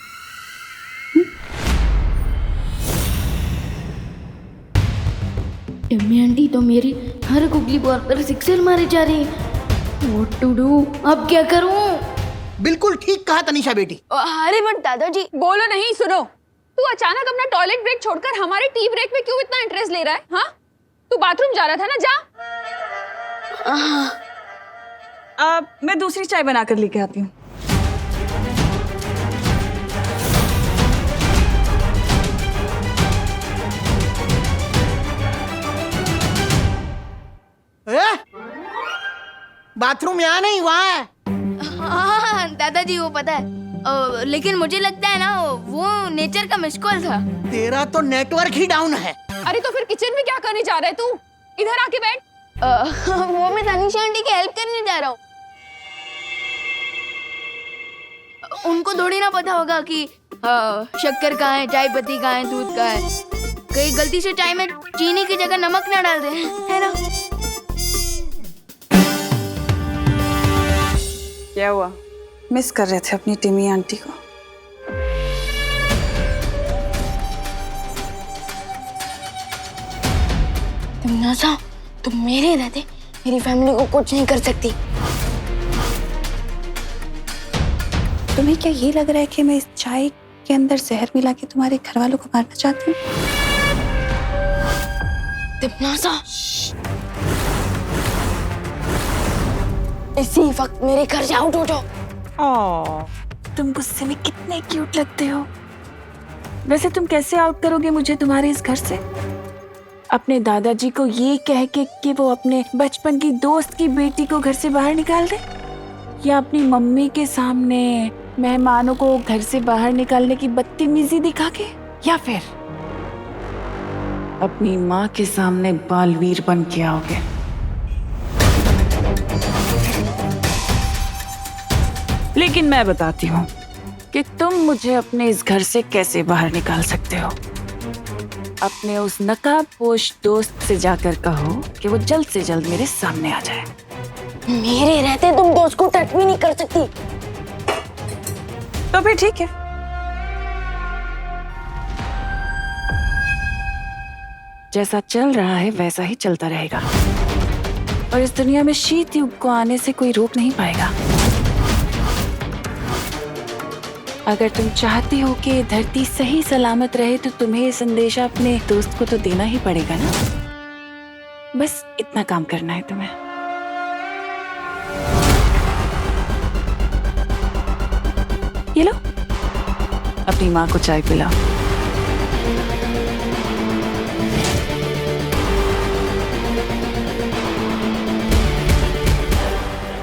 टिम्मी आंटी तो मेरी हर गुगली बॉल पर सिक्सर मारे जा रही है। What to do? अब क्या करूं? बिल्कुल ठीक कहा तनीषा बेटी। अरे बट दादाजी। बोलो नहीं, सुनो। तू अचानक अपना टॉयलेट ब्रेक छोड़कर हमारे टी ब्रेक में क्यों इतना इंटरेस्ट ले रहा है? हाँ, तू बाथरूम जा रहा था ना, जा। मैं दूसरी चाय बनाकर लेके आती हूँ। बाथरूम यहाँ नहीं, वहाँ है। हाँ दादाजी, वो पता है, लेकिन मुझे लगता है ना वो नेचर का मिस कॉल था। तेरा तो नेटवर्क ही डाउन है। अरे तो फिर किचन में क्या करने जा रहा है तू? इधर आके बैठ। वो मैं तनीषा आंटी की हेल्प करने जा रहा हूँ। उनको थोड़ी ना पता होगा कि शक्कर कहाँ है, चाय पत्ती कहाँ है, दूध कहाँ है। कहीं गलती से चाय में चीनी की जगह नमक ना डाल दे, है ना? क्या हुआ? मिस कर रहे थे अपनी टिमी आंटी को? तुम ना जाओ, तुम मेरे रहते मेरी फैमिली को कुछ नहीं कर सकती। तुम्हें क्या ये लग रहा है कि मैं इस चाय के अंदर जहर मिला के तुम्हारे घर वालों को मारना चाहती हूँ? इसी वक्त मेरे घर से आउट हो जाओ। तुम गुस्से में कितने क्यूट लगते हो। वैसे तुम कैसे आउट करोगे मुझे तुम्हारे इस घर से? अपने दादाजी को ये कह के कि वो अपने बचपन की दोस्त की बेटी को घर से बाहर निकाल दे, या अपनी मम्मी के सामने मेहमानों को घर से बाहर निकालने की बदतमीजी दिखा के, या फिर अपनी माँ के सामने बालवीर बन के आओगे? लेकिन मैं बताती हूँ कि तुम मुझे अपने इस घर से कैसे बाहर निकाल सकते हो। अपने उस नकाबपोश दोस्त से जाकर कहो कि वो जल्द से जल्द मेरे सामने आ जाए। मेरे रहते तुम दोस्त को टच भी नहीं कर सकती। तो फिर ठीक है, जैसा चल रहा है वैसा ही चलता रहेगा, और इस दुनिया में शीत युग को आने से कोई रोक नहीं पाएगा। अगर तुम चाहती हो कि धरती सही सलामत रहे तो तुम्हें ये संदेशा अपने दोस्त को तो देना ही पड़ेगा ना। बस इतना काम करना है तुम्हें। ये लो, अपनी माँ को चाय पिलाओ।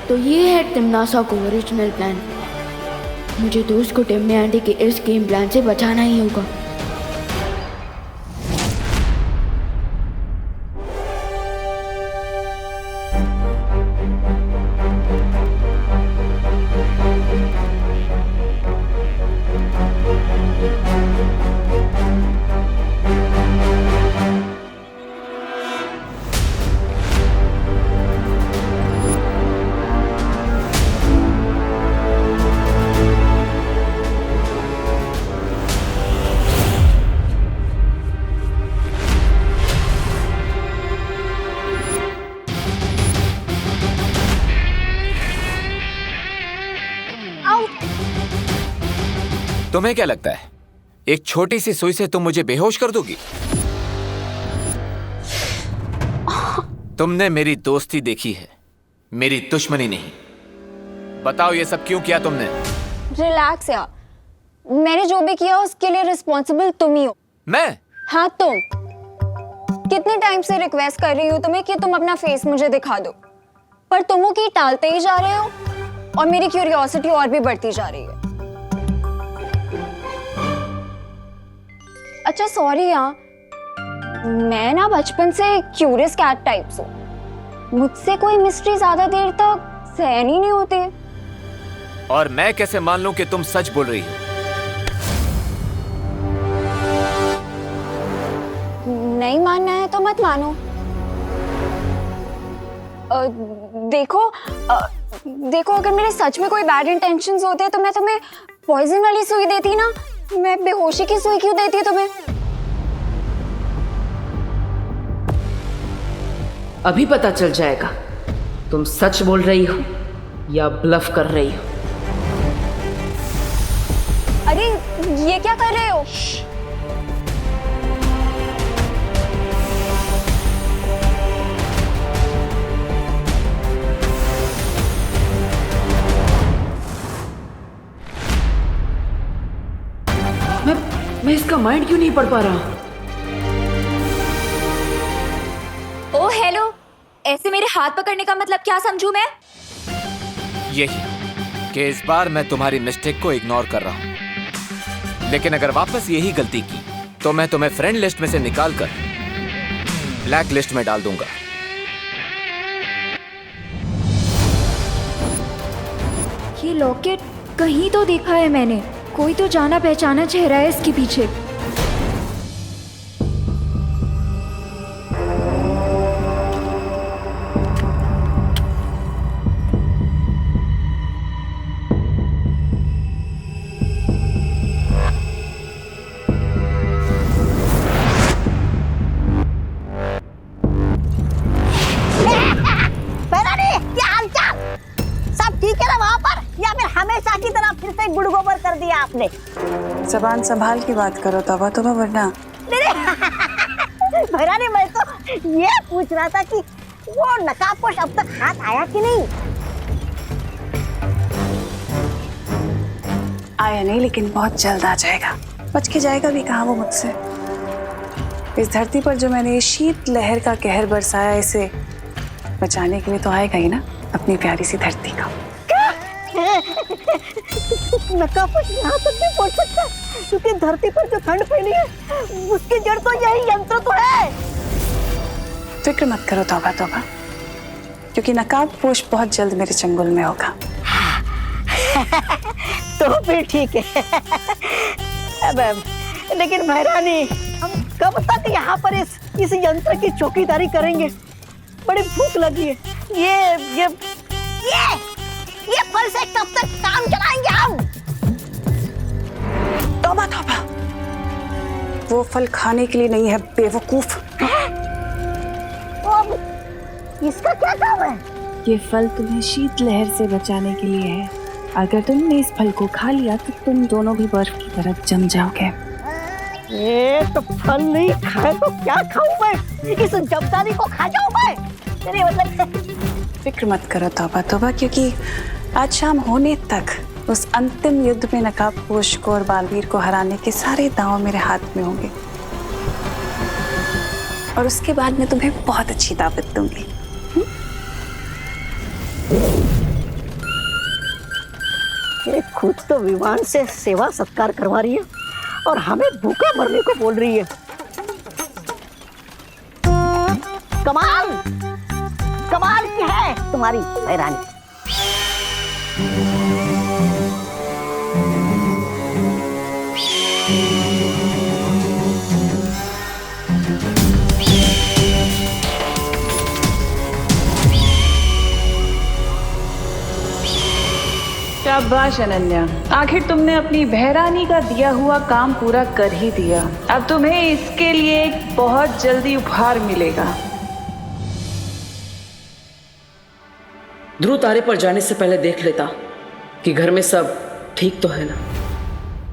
तो ये है टिमनासा का ओरिजिनल प्लान। मुझे दोस्त को टिम्मी आंटी के इस गेम प्लान से बचाना ही होगा। तुम्हें क्या लगता है एक छोटी सी सुई से तुम मुझे बेहोश कर दोगी? तुमने मेरी दोस्ती देखी है, मेरी दुश्मनी नहीं। बताओ ये सब क्यों किया तुमने? रिलैक्स यार, मैंने जो भी किया उसके लिए रिस्पॉन्सिबल तुम ही हो। मैं? हाँ तुम। कितने टाइम से रिक्वेस्ट कर रही हूँ तुम्हें कि तुम अपना फेस मुझे दिखा दो, पर तुम वो की टालते ही जा रहे हो और मेरी क्यूरियोसिटी और भी बढ़ती जा रही है। अच्छा सॉरी यार, मैं ना बचपन से क्यूरियस कैट टाइप्स हूँ। मुझसे कोई मिस्ट्री ज्यादा देर तक सहन ही नहीं होती। और मैं कैसे मान लूं कि तुम सच बोल रही हो? नहीं मानना है तो मत मानो। देखो अगर मेरे सच में कोई बैड इंटेंशंस होते तो मैं तुम्हें पॉइजन वाली सुई देती ना। मैं बेहोशी की सुई क्यों देती तुम्हें? अभी पता चल जाएगा तुम सच बोल रही हो या ब्लफ कर रही हो। अरे ये क्या कर रहे हो? मैं इसका माइंड क्यों नहीं पढ़ पा रहा? ओ हेलो, ऐसे मेरे हाथ पकड़ने का मतलब क्या समझूं मैं? यही कि इस बार मैं तुम्हारी मिस्टेक को इग्नोर कर रहा हूं, लेकिन अगर वापस यही गलती की तो मैं तुम्हें फ्रेंड लिस्ट में से निकालकर ब्लैक लिस्ट में डाल दूंगा। ये लॉकेट कहीं तो देखा है मैंने। कोई तो जाना पहचाना चेहरा है इसके पीछे। गुड़गोबर कर दिया आपने। जबान संभाल की बात करो तौबा तौबा, वरना भैरानी मैं तो ये पूछ रहा था कि वो नकाबपोश अब तक हाथ आया कि नहीं? आया नहीं, लेकिन बहुत जल्द आ जाएगा। बच के जाएगा भी कहाँ वो मुझसे। इस धरती पर जो मैंने शीत लहर का कहर बरसाया, इसे बचाने के लिए तो आएगा ही ना, अपनी प्यारी सी धरती का। नकाबपोश यहाँ तक नहीं पहुँच सकता, क्योंकि धरती पर जो ठंड फैली है उसकी जड़ तो यही यंत्र तो है। फिक्र मत करो तौबा तौबा, क्योंकि नकाबपोश बहुत जल्द मेरे चंगुल में होगा। तो फिर ठीक है। अब लेकिन भैरानी, हम कब तक यहाँ पर इस यंत्र की चौकीदारी करेंगे? बड़ी भूख लगी है। ये फल से कब तक काम चलाएंगे हम? तौबा तौबा, वो फल खाने के लिए नहीं है बेवकूफ। अब इसका क्या काम है? ये फल तुम्हें शीत लहर से बचाने के लिए है, अगर तुमने इस फल को खा लिया तो तुम दोनों भी बर्फ की तरह जम जाओगे। ये तो फल नहीं खाए तो क्या खाऊं मैं? इस जमदारी को खा जाऊं मैं? मेरे मतलब फिक्र मत करो तौबा तौबा, क्योंकि आज शाम होने तक उस अंतिम युद्ध में नकाबपोश को और बालवीर को हराने के सारे दांव मेरे हाथ में होंगे, और उसके बाद मैं तुम्हें बहुत अच्छी दावत दूंगी। ये खुद तो विमान से सेवा सत्कार करवा रही है और हमें भूखा मरने को बोल रही है। कमाल कमाल की है तुम्हारी महारानी। शाबाश अनन्या, आखिर तुमने अपनी बहरानी का दिया हुआ काम पूरा कर ही दिया। अब तुम्हें इसके लिए एक बहुत जल्दी उपहार मिलेगा। ध्रुव तारे पर जाने से पहले देख लेता कि घर में सब ठीक तो है ना।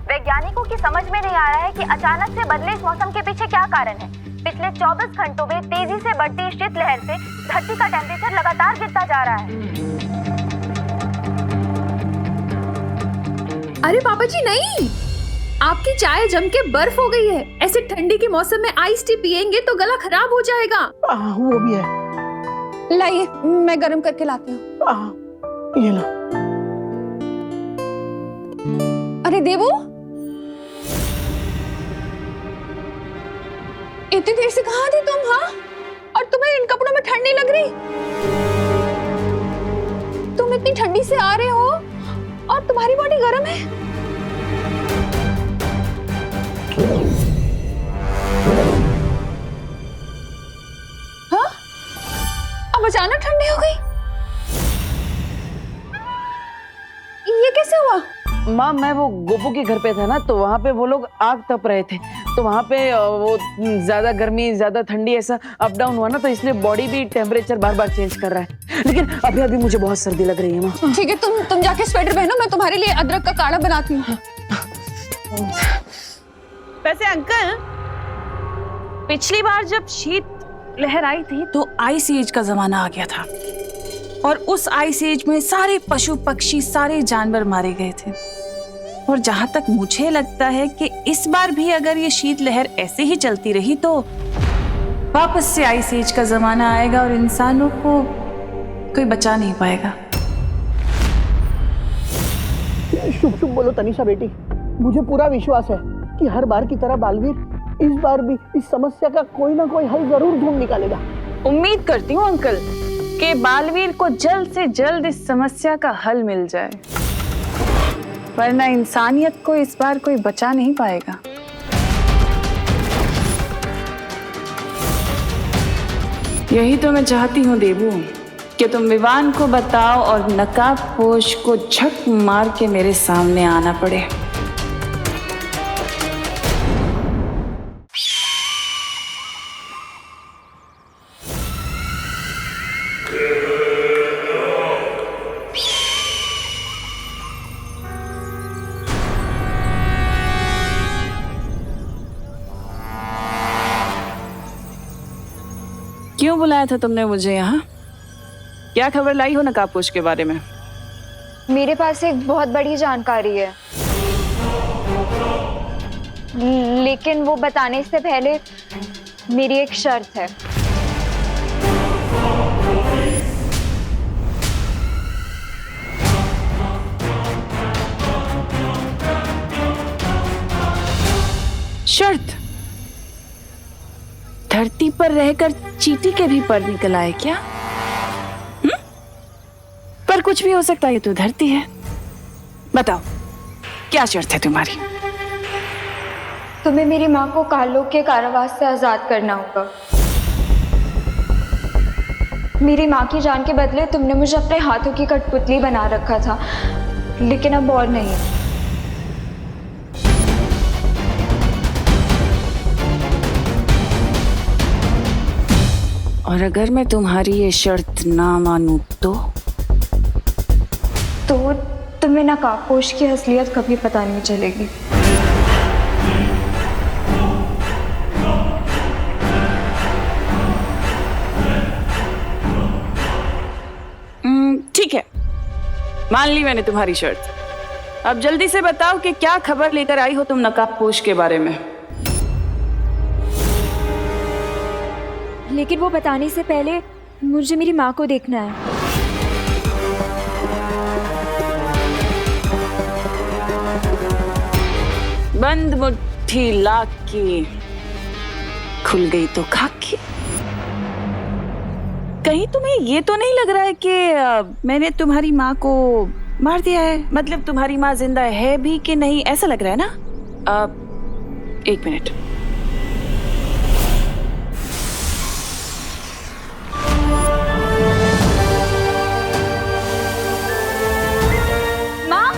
वैज्ञानिकों की समझ में नहीं आ रहा है कि अचानक से बदले इस मौसम के पीछे क्या कारण है। पिछले 24 घंटों में तेजी से बढ़ती शीतलहर से धरती का टेम्परेचर लगातार गिरता जा रहा है। अरे पापा जी नहीं, आपकी चाय जम के बर्फ हो गई है। ऐसे ठंडी के मौसम में आइस टी पिएंगे तो गला खराब हो जाएगा। वो भी है। लाइए, मैं गर्म करके लाती हूँ। ये लो। अरे देवू, इतनी देर से कहाँ थी तुम? हाँ, और तुम्हें इन कपड़ों में ठंड नहीं लग रही? तुम इतनी ठंडी से आ रहे हो और तुम्हारी बॉडी गर्म है। हाँ? अब अचानक ठंडी हो गई, ये कैसे हुआ? माँ, मैं वो गोपू के घर पे था ना, तो वहाँ पे वो लोग आग तप रहे थे, तो वहाँ पे वो ज्यादा गर्मी ज्यादा ठंडी ऐसा अप डाउन हुआ ना, तो इसलिए बॉडी भी टेम्परेचर बार बार चेंज कर रहा है। लेकिन अभी अभी मुझे बहुत सर्दी लग रही है माँ। ठीक है, तुम जाके स्वेटर पहनो, मैं तुम्हारे लिए अदरक का काढ़ा बनाती हूँ। वैसे अंकल, पिछली बार जब शीत लहर आई थी तो आइस एज का जमाना आ गया था, और उस आइस एज में सारे पशु पक्षी सारे जानवर मारे गए थे। और जहां तक मुझे लगता है कि इस बार भी अगर ये शीत लहर ऐसे ही चलती रही तो वापस से आइस एज का जमाना आएगा और इंसानों को कोई बचा नहीं पाएगा। शुभ शुभ बोलो तनिषा बेटी, मुझे पूरा विश्वास है कि हर बार की तरह बालवीर इस बार भी इस समस्या का कोई ना कोई हल जरूर ढूंढ निकालेगा। उम्मीद करती हूँ अंकल कि बालवीर को जल्द से जल्द इस समस्या का हल मिल जाए, वरना इंसानियत को इस बार कोई बचा नहीं पाएगा। यही तो मैं चाहती हूँ देवू, कि तुम विवान को बताओ और नकाबपोश को झक मार के मेरे सामने आना पड़े। क्यों बुलाया था तुमने मुझे यहाँ? क्या खबर लाई हो नकाबपोश के बारे में? मेरे पास एक बहुत बड़ी जानकारी है, लेकिन वो बताने से पहले मेरी एक शर्त है। शर्त? धरती पर रहकर चींटी के भी पर निकल आए क्या? पर कुछ भी हो सकता है, ये तो धरती है। बताओ क्या शर्त है तुम्हारी? तुम्हें मेरी माँ को कालों के कारावास से आजाद करना होगा। मेरी माँ की जान के बदले तुमने मुझे अपने हाथों की कठपुतली बना रखा था, लेकिन अब और नहीं। और अगर मैं तुम्हारी ये शर्त ना मानूं तो तुम्हें हमें नकाबपोश की असलियत कभी पता नहीं चलेगी। ठीक है, मान ली मैंने तुम्हारी शर्त। अब जल्दी से बताओ कि क्या खबर लेकर आई हो तुम नकाबपोश के बारे में। लेकिन वो बताने से पहले मुझे मेरी माँ को देखना है। बंद मुट्ठी लाख की, खुल गई तो खाक की। कहीं तुम्हें ये तो नहीं लग रहा है कि मैंने तुम्हारी माँ को मार दिया है? मतलब तुम्हारी माँ जिंदा है भी कि नहीं, ऐसा लग रहा है ना? एक मिनट। माँ,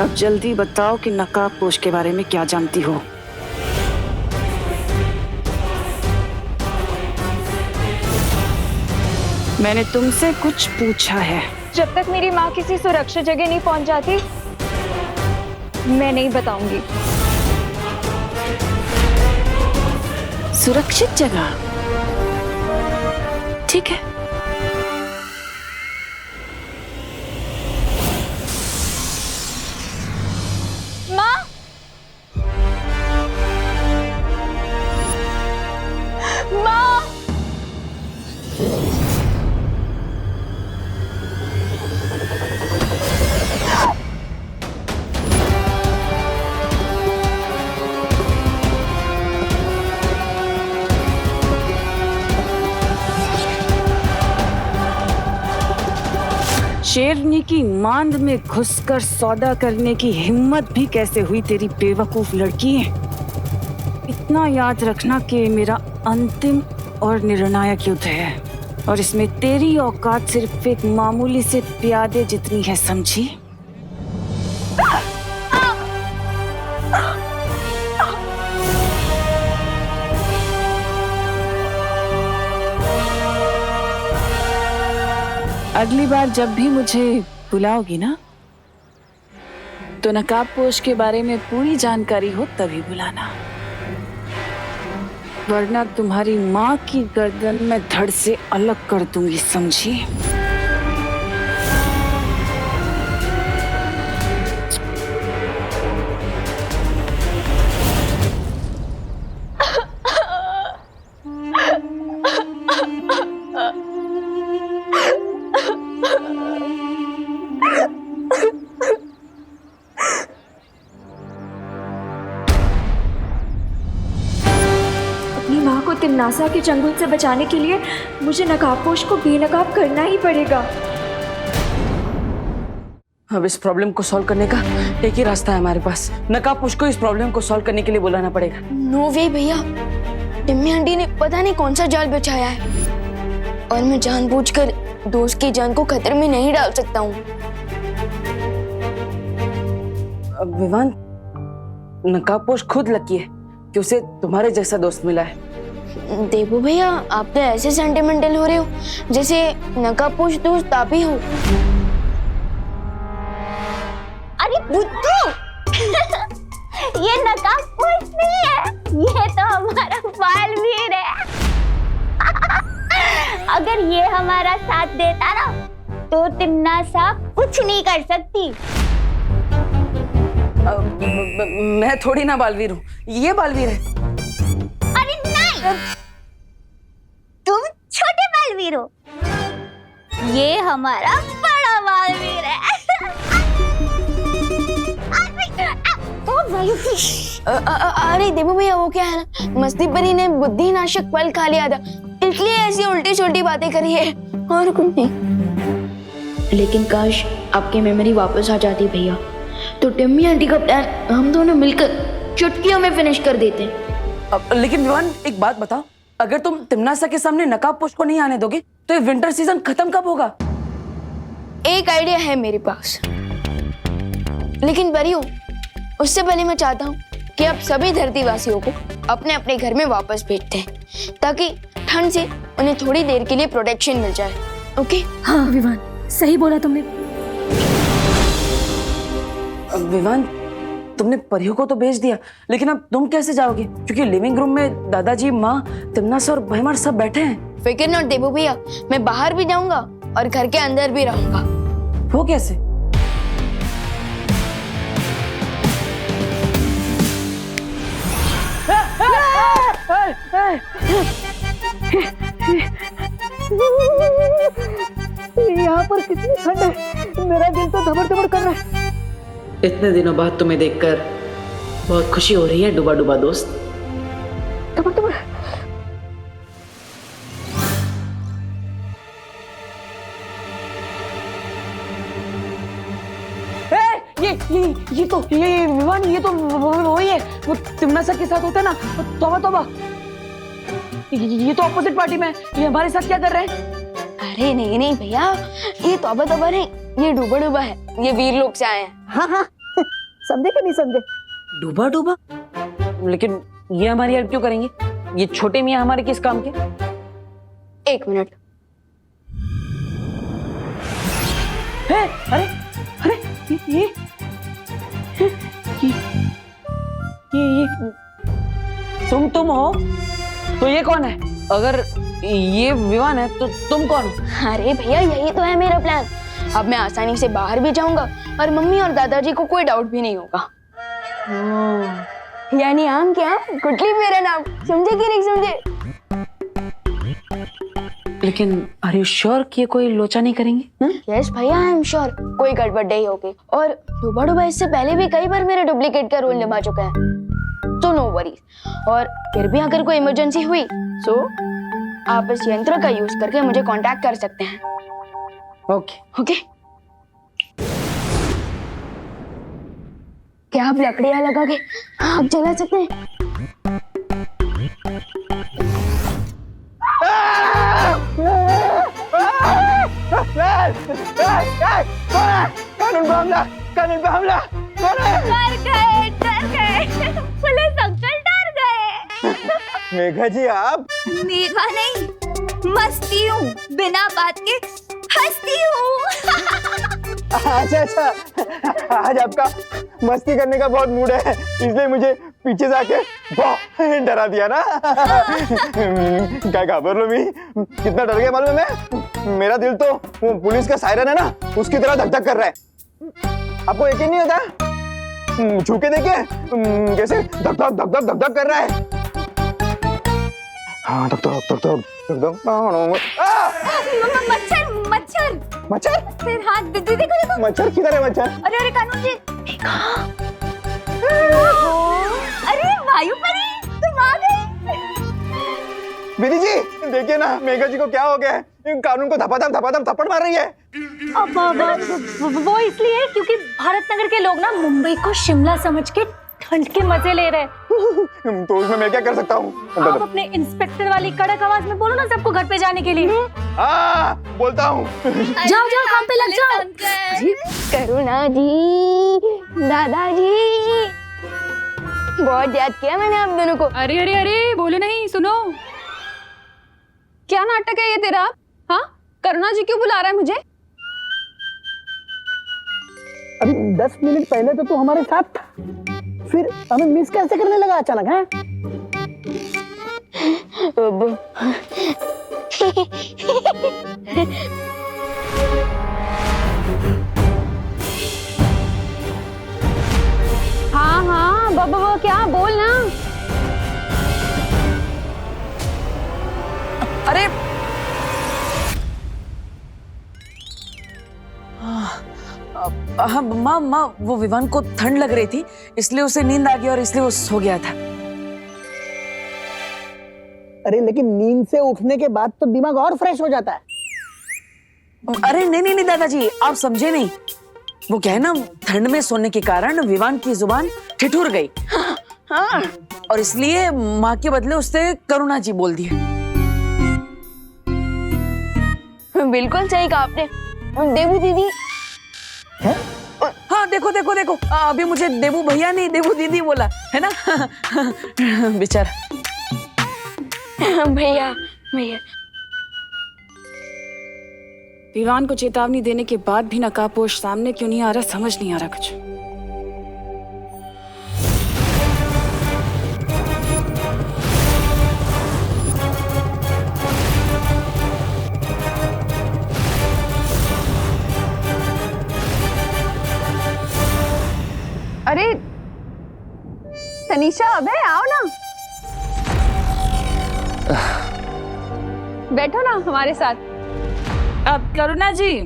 अब जल्दी बताओ कि नकाबपोश के बारे में क्या जानती हो। मैंने तुमसे कुछ पूछा है। जब तक मेरी माँ किसी सुरक्षित जगह नहीं पहुंच जाती, मैं नहीं बताऊंगी। सुरक्षित जगह? ठीक है। माँ, माँ, शेरनी की मांद में घुसकर सौदा करने की हिम्मत भी कैसे हुई तेरी बेवकूफ लड़की। इतना याद रखना कि मेरा अंतिम और निर्णायक युद्ध है, और इसमें तेरी औकात सिर्फ एक मामूली से प्यादे जितनी है, समझी? अगली बार जब भी मुझे बुलाओगी ना, तो नकाबपोश के बारे में पूरी जानकारी हो तभी बुलाना, वरना तुम्हारी माँ की गर्दन में धड़ से अलग कर दूंगी, समझी? तिमनासा के चंगुल से बचाने के लिए मुझे नकाबपोश को बेनकाब करना ही पड़ेगा। अब इस प्रॉब्लम को सॉल्व करने का एक ही रास्ता है हमारे पास। नकाबपोश को इस प्रॉब्लम को सॉल्व करने के लिए बुलाना पड़ेगा। नो वे भैया, टिम्मी आंटी ने पता नहीं कौन सा जाल बिछाया है, और मैं जानबूझकर दोस्त की जान को खतरे में नहीं डाल सकता हूँ। विवान, नकाबपोश खुद लकी है कि उसे तुम्हारे जैसा दोस्त मिला है। देबू भैया, आप तो ऐसे सेंटिमेंटल हो रहे हो जैसे नकाबपोश दोस्त आप ही हो। अरे बुद्धू, ये नकाबपोश नहीं है, ये तो हमारा बालवीर है। अगर ये हमारा साथ देता ना, तो तिमनासा कुछ नहीं कर सकती। मैं थोड़ी ना बालवीर हूँ, ये बालवीर है। अरे नहीं, तुम छोटे बालवीर हो, ये हमारा बड़ा बालवीर है। अरे देबू भैया, वो क्या है ना, मस्ती परी ने बुद्धि नाशक फल खा लिया था, इसलिए ऐसी उल्टी छोटी बातें करी है, और कुछ नहीं। लेकिन काश आपकी मेमोरी वापस आ जाती भैया, तो टिम्मी आंटी का प्लान हम दोनों मिलकर चुटकियों में फिनिश कर देते। लेकिन विवान, एक बात बताओ, अगर तुम तिमनासा के सामने नकाबपोश को नहीं आने दोगे तो ये विंटर सीजन खत्म कब होगा? एक आइडिया है मेरे पास, लेकिन परियो, उससे पहले मैं चाहता हूँ कि अब सभी धरतीवासियों को अपने अपने घर में वापस भेजते हैं ताकि ठंड से उन्हें थोड़ी देर के लिए प्रोटेक्शन मिल जाए। ओके? हाँ विवान, सही बोला तुमने। विवान, तुमने परियों को तो भेज दिया, लेकिन अब तुम कैसे जाओगे? क्योंकि लिविंग रूम में दादाजी, माँ, तिमना सर और भैमार सब बैठे हैं। फिक्र नॉट देबू भैया, मैं बाहर भी जाऊंगा और घर के अंदर भी रहूंगा। वो कैसे? यहाँ पर कितनी ठंड है, मेरा दिल तो धबड़ धबड़ कर रहा है। इतने दिनों बाद तुम्हें देखकर बहुत खुशी हो रही है डूबा डूबा दोस्त। धबड़ धबड़। ये विवान, ये तो वही है, वो तिमना सर के साथ होता है ना। तौबा तौबा, ये तो ऑपोजिट पार्टी में है। ये हमारे साथ क्या कर रहे हैं? अरे नहीं नहीं भैया, ये तौबा तौबा नहीं, ये डूबा डूबा है। ये वीर लोग से आए हैं। हाँ हाँ, समझे कि नहीं समझे? डूबा डूबा? लेकिन ये हमारी हेल्प क्यों करेंगे? ये छोटे मियाँ हमारे किस काम के? 1 मिनट। अरे अरे ये तुम हो तो ये कौन है? अगर ये विवान है तो तुम कौन हो? अरे भैया, यही तो है मेरा प्लान। अब मैं आसानी से बाहर भी जाऊंगा और मम्मी और दादाजी को कोई डाउट भी नहीं होगा। यानी आम क्या, गुटली मेरा नाम। समझे कि नहीं समझे? लेकिन आर यू श्योर कि ये कोई लोचा नहीं करेंगे? यस भैया, आई एम श्योर कोई गड़बड़ नहीं होगी। और डूबा डूबा इससे पहले भी कई बार मेरे डुप्लीकेट का रोल निभा चुका है, तो नो वरीज। और फिर भी अगर कोई इमरजेंसी हुई तो आप इस यंत्र का यूज करके मुझे कांटेक्ट कर सकते हैं। Okay okay. क्या आप लकड़ियां लगा के आग जला सकते हैं? कानून पे हमला, कानून पे हमला। डर गए पुलिस अंकल, डर गए। मेघा जी, आप? मेघा नहीं, मस्ती हूँ, बिना बात के हंसती हूँ। अच्छा, आज आपका मस्ती करने का बहुत मूड है, इसलिए मुझे पीछे से आके बहुत डरा दिया ना। क्या घाबर लो मी, कितना डर गया मालूम है? मेरा दिल तो वो पुलिस का सायरन है ना, उसकी तरह धक धक कर रहा है। आपको यकीन नहीं होता? छू के देखिए कैसे धक धक धक धक धक धक कर रहा है। हाँ, धक धक धक धक धक धक। मच्छर मच्छर मच्छर, फिर हाथ देखो देखो। मच्छर किधर है? मच्छर? अरे अरे कानून जी, अरे वायु परी, तुम आ गए। विधि जी, देखिए ना मेघा जी को क्या हो गया है। कानून को धपाधप थप्पड़ मार रही है। अब वो इसलिए क्योंकि भारत नगर के लोग ना मुंबई को शिमला समझ के ठंड के मजे ले रहे हैं। तो उसमें मैं क्या कर सकता हूँ? आप अपने इंस्पेक्टर वाली कड़क आवाज में बोलो ना सबको घर पे जाने के लिए। हाँ, बोलता हूँ। जाओ जाओ, काम पे लग जाओ। करुणा जी, दादाजी, बहुत याद किया मैंने आप दोनों को। अरे अरे अरे, बोलो नहीं, सुनो। क्या नाटक है ये तेरा? हाँ, करुणा जी क्यों बुला रहा है मुझे? अभी 10 मिनट पहले तो तू हमारे साथ था, फिर हमें मिस कैसे करने लगा अचानक? है हाँ हाँ, बाबा क्या बोल ना। अरे हाँ माँ, वो विवान को ठंड लग रही थी, इसलिए उसे नींद आ गई और इसलिए वो सो गया था। अरे लेकिन नींद से उठने के बाद तो दिमाग और फ्रेश हो जाता है। अरे नहीं दादाजी, आप समझे नहीं। वो क्या है ना, ठंड में सोने के कारण विवान की जुबान ठिठुर गई। हाँ, और इसलिए माँ के बदले उससे करुणा जी बोल दिया। बिल्कुल सही कहा आपने। देबू दीदी हाँ, देखो देखो देखो, अभी मुझे देबू भैया नहीं देबू दीदी बोला है ना। बेचारा। भैया भैया। विवान को चेतावनी देने के बाद भी नकाबपोश सामने क्यों नहीं आ रहा, समझ नहीं आ रहा कुछ। अरे तनीषा, अबे आओ ना, बैठो ना हमारे साथ। अब करुणा जी,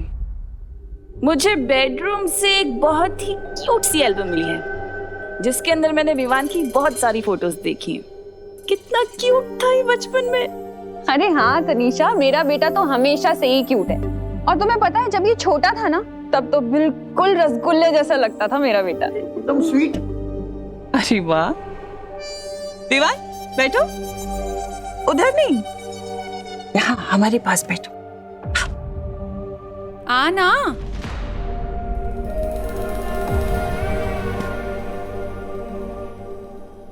मुझे बेडरूम से एक बहुत ही क्यूट सी एल्बम मिली है जिसके अंदर मैंने विवान की बहुत सारी फोटोज देखी हैं। कितना क्यूट था ये बचपन में। अरे हाँ तनीषा, मेरा बेटा तो हमेशा से ही क्यूट है। और तुम्हें पता है, जब ये छोटा था ना, तब तो बिल्कुल रसगुल्ले जैसा लगता था मेरा बेटा, एकदम स्वीट। अरे वाह। विवान बैठो, उधर नहीं, यहाँ हमारे पास बैठो। आना।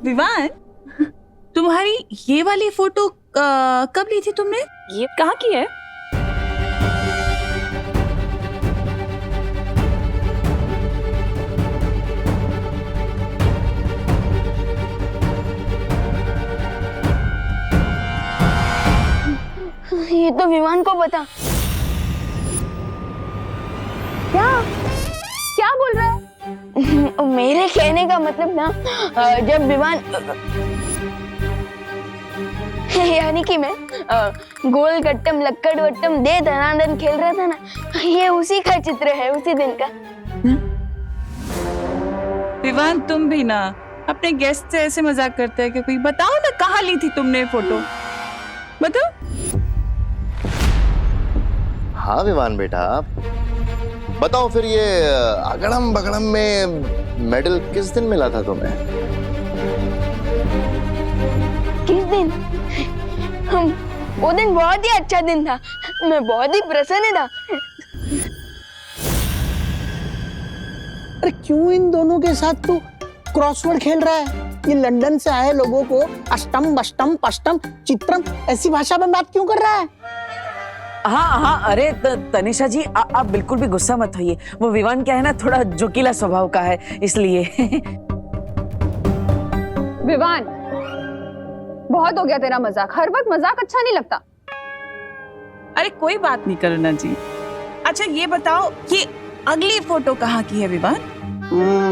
विवान, तुम्हारी ये वाली फोटो कब ली थी तुमने? ये कहाँ की है? ये तो विवान को पता। क्या क्या बोल रहा है? मेरे कहने का मतलब ना, जब विवान यानी कि मैं गोल गट्टम लक्कड़ वट्टम दे धनाधन खेल रहा था ना, ये उसी का चित्र है, उसी दिन का। विवान, तुम भी ना अपने गेस्ट से ऐसे मजाक करते हैं कि कोई। बताओ ना, कहाँ ली थी तुमने फोटो, बताओ। हाँ विवान बेटा, बताओ फिर, ये अगड़म बगड़म में मेडल किस दिन मिला था तुम्हें? किस दिन? वो दिन बहुत ही अच्छा दिन था, मैं बहुत ही प्रसन्न था। अरे क्यों इन दोनों के साथ तू क्रॉसवर्ड खेल रहा है? ये लंदन से आए लोगों को अष्टम बष्टम पष्टम चित्रम ऐसी भाषा में बात क्यों कर रहा है? हाँ हाँ, अरे तनिषा जी, आप बिल्कुल भी गुस्सा मत होइए। वो विवान क्या है ना, थोड़ा जोकीला स्वभाव का है, इसलिए। विवान, बहुत हो गया तेरा मजाक, हर वक्त मजाक अच्छा नहीं लगता। अरे कोई बात नहीं करुणा जी। अच्छा ये बताओ, ये अगली फोटो कहाँ की है विवान?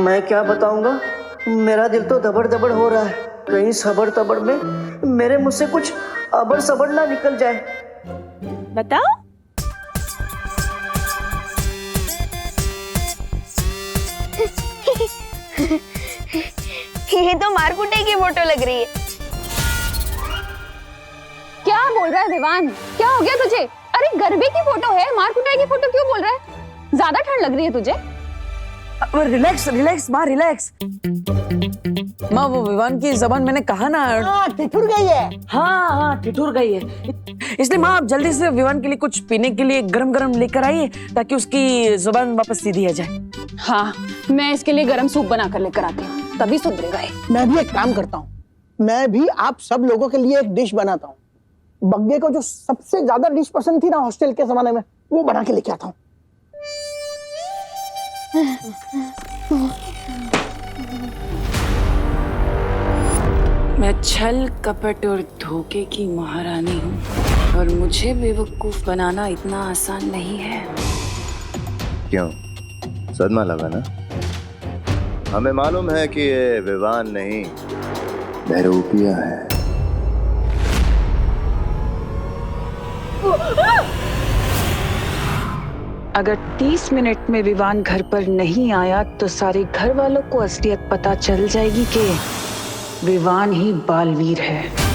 मैं क्या बताऊंगा, मेरा दिल तो दबड़ दबड़ हो रहा है। कहीं सबर तबड़ में मेरे मुंह से कुछ अबड़ सबड़ ना निकल जाए। बताओ। ये तो मारकुटे की फोटो लग रही है। क्या बोल रहा है विवान? क्या हो गया तुझे? अरे गरबे की फोटो है, मारकुटे की फोटो क्यों बोल रहा है? ज्यादा ठंड लग रही है तुझे? रिलैक्स रिलैक्स माँ, रिलैक्स। माँ, वो विवान की जबान मैंने कहा ना, ठिठुर गई है। हाँ हाँ, ठिठुर गई है। इसलिए माँ, आप जल्दी से विवान के लिए कुछ पीने के लिए गरम गरम लेकर आइए, ताकि उसकी जुबान वापस सीधी आ जाए। हाँ, मैं इसके लिए गरम सूप बना कर लेकर आती हूँ, तभी सुधरेगा ये। मैं भी एक काम करता हूँ, मैं भी आप सब लोगों के लिए एक डिश बनाता हूँ। बग्गे को जो सबसे ज्यादा डिश पसंद थी ना हॉस्टल के जमाने में, वो बना के लेके आता हूँ। मैं छल कपट और धोखे की महारानी हूँ, और मुझे बेवकूफ बनाना इतना आसान नहीं है। क्यों, सदमा लगा ना? हमें मालूम है कि ये विवान नहीं, बहरूपिया है। अगर 30 मिनट में विवान घर पर नहीं आया तो सारे घर वालों को असलियत पता चल जाएगी कि विवान ही बालवीर है।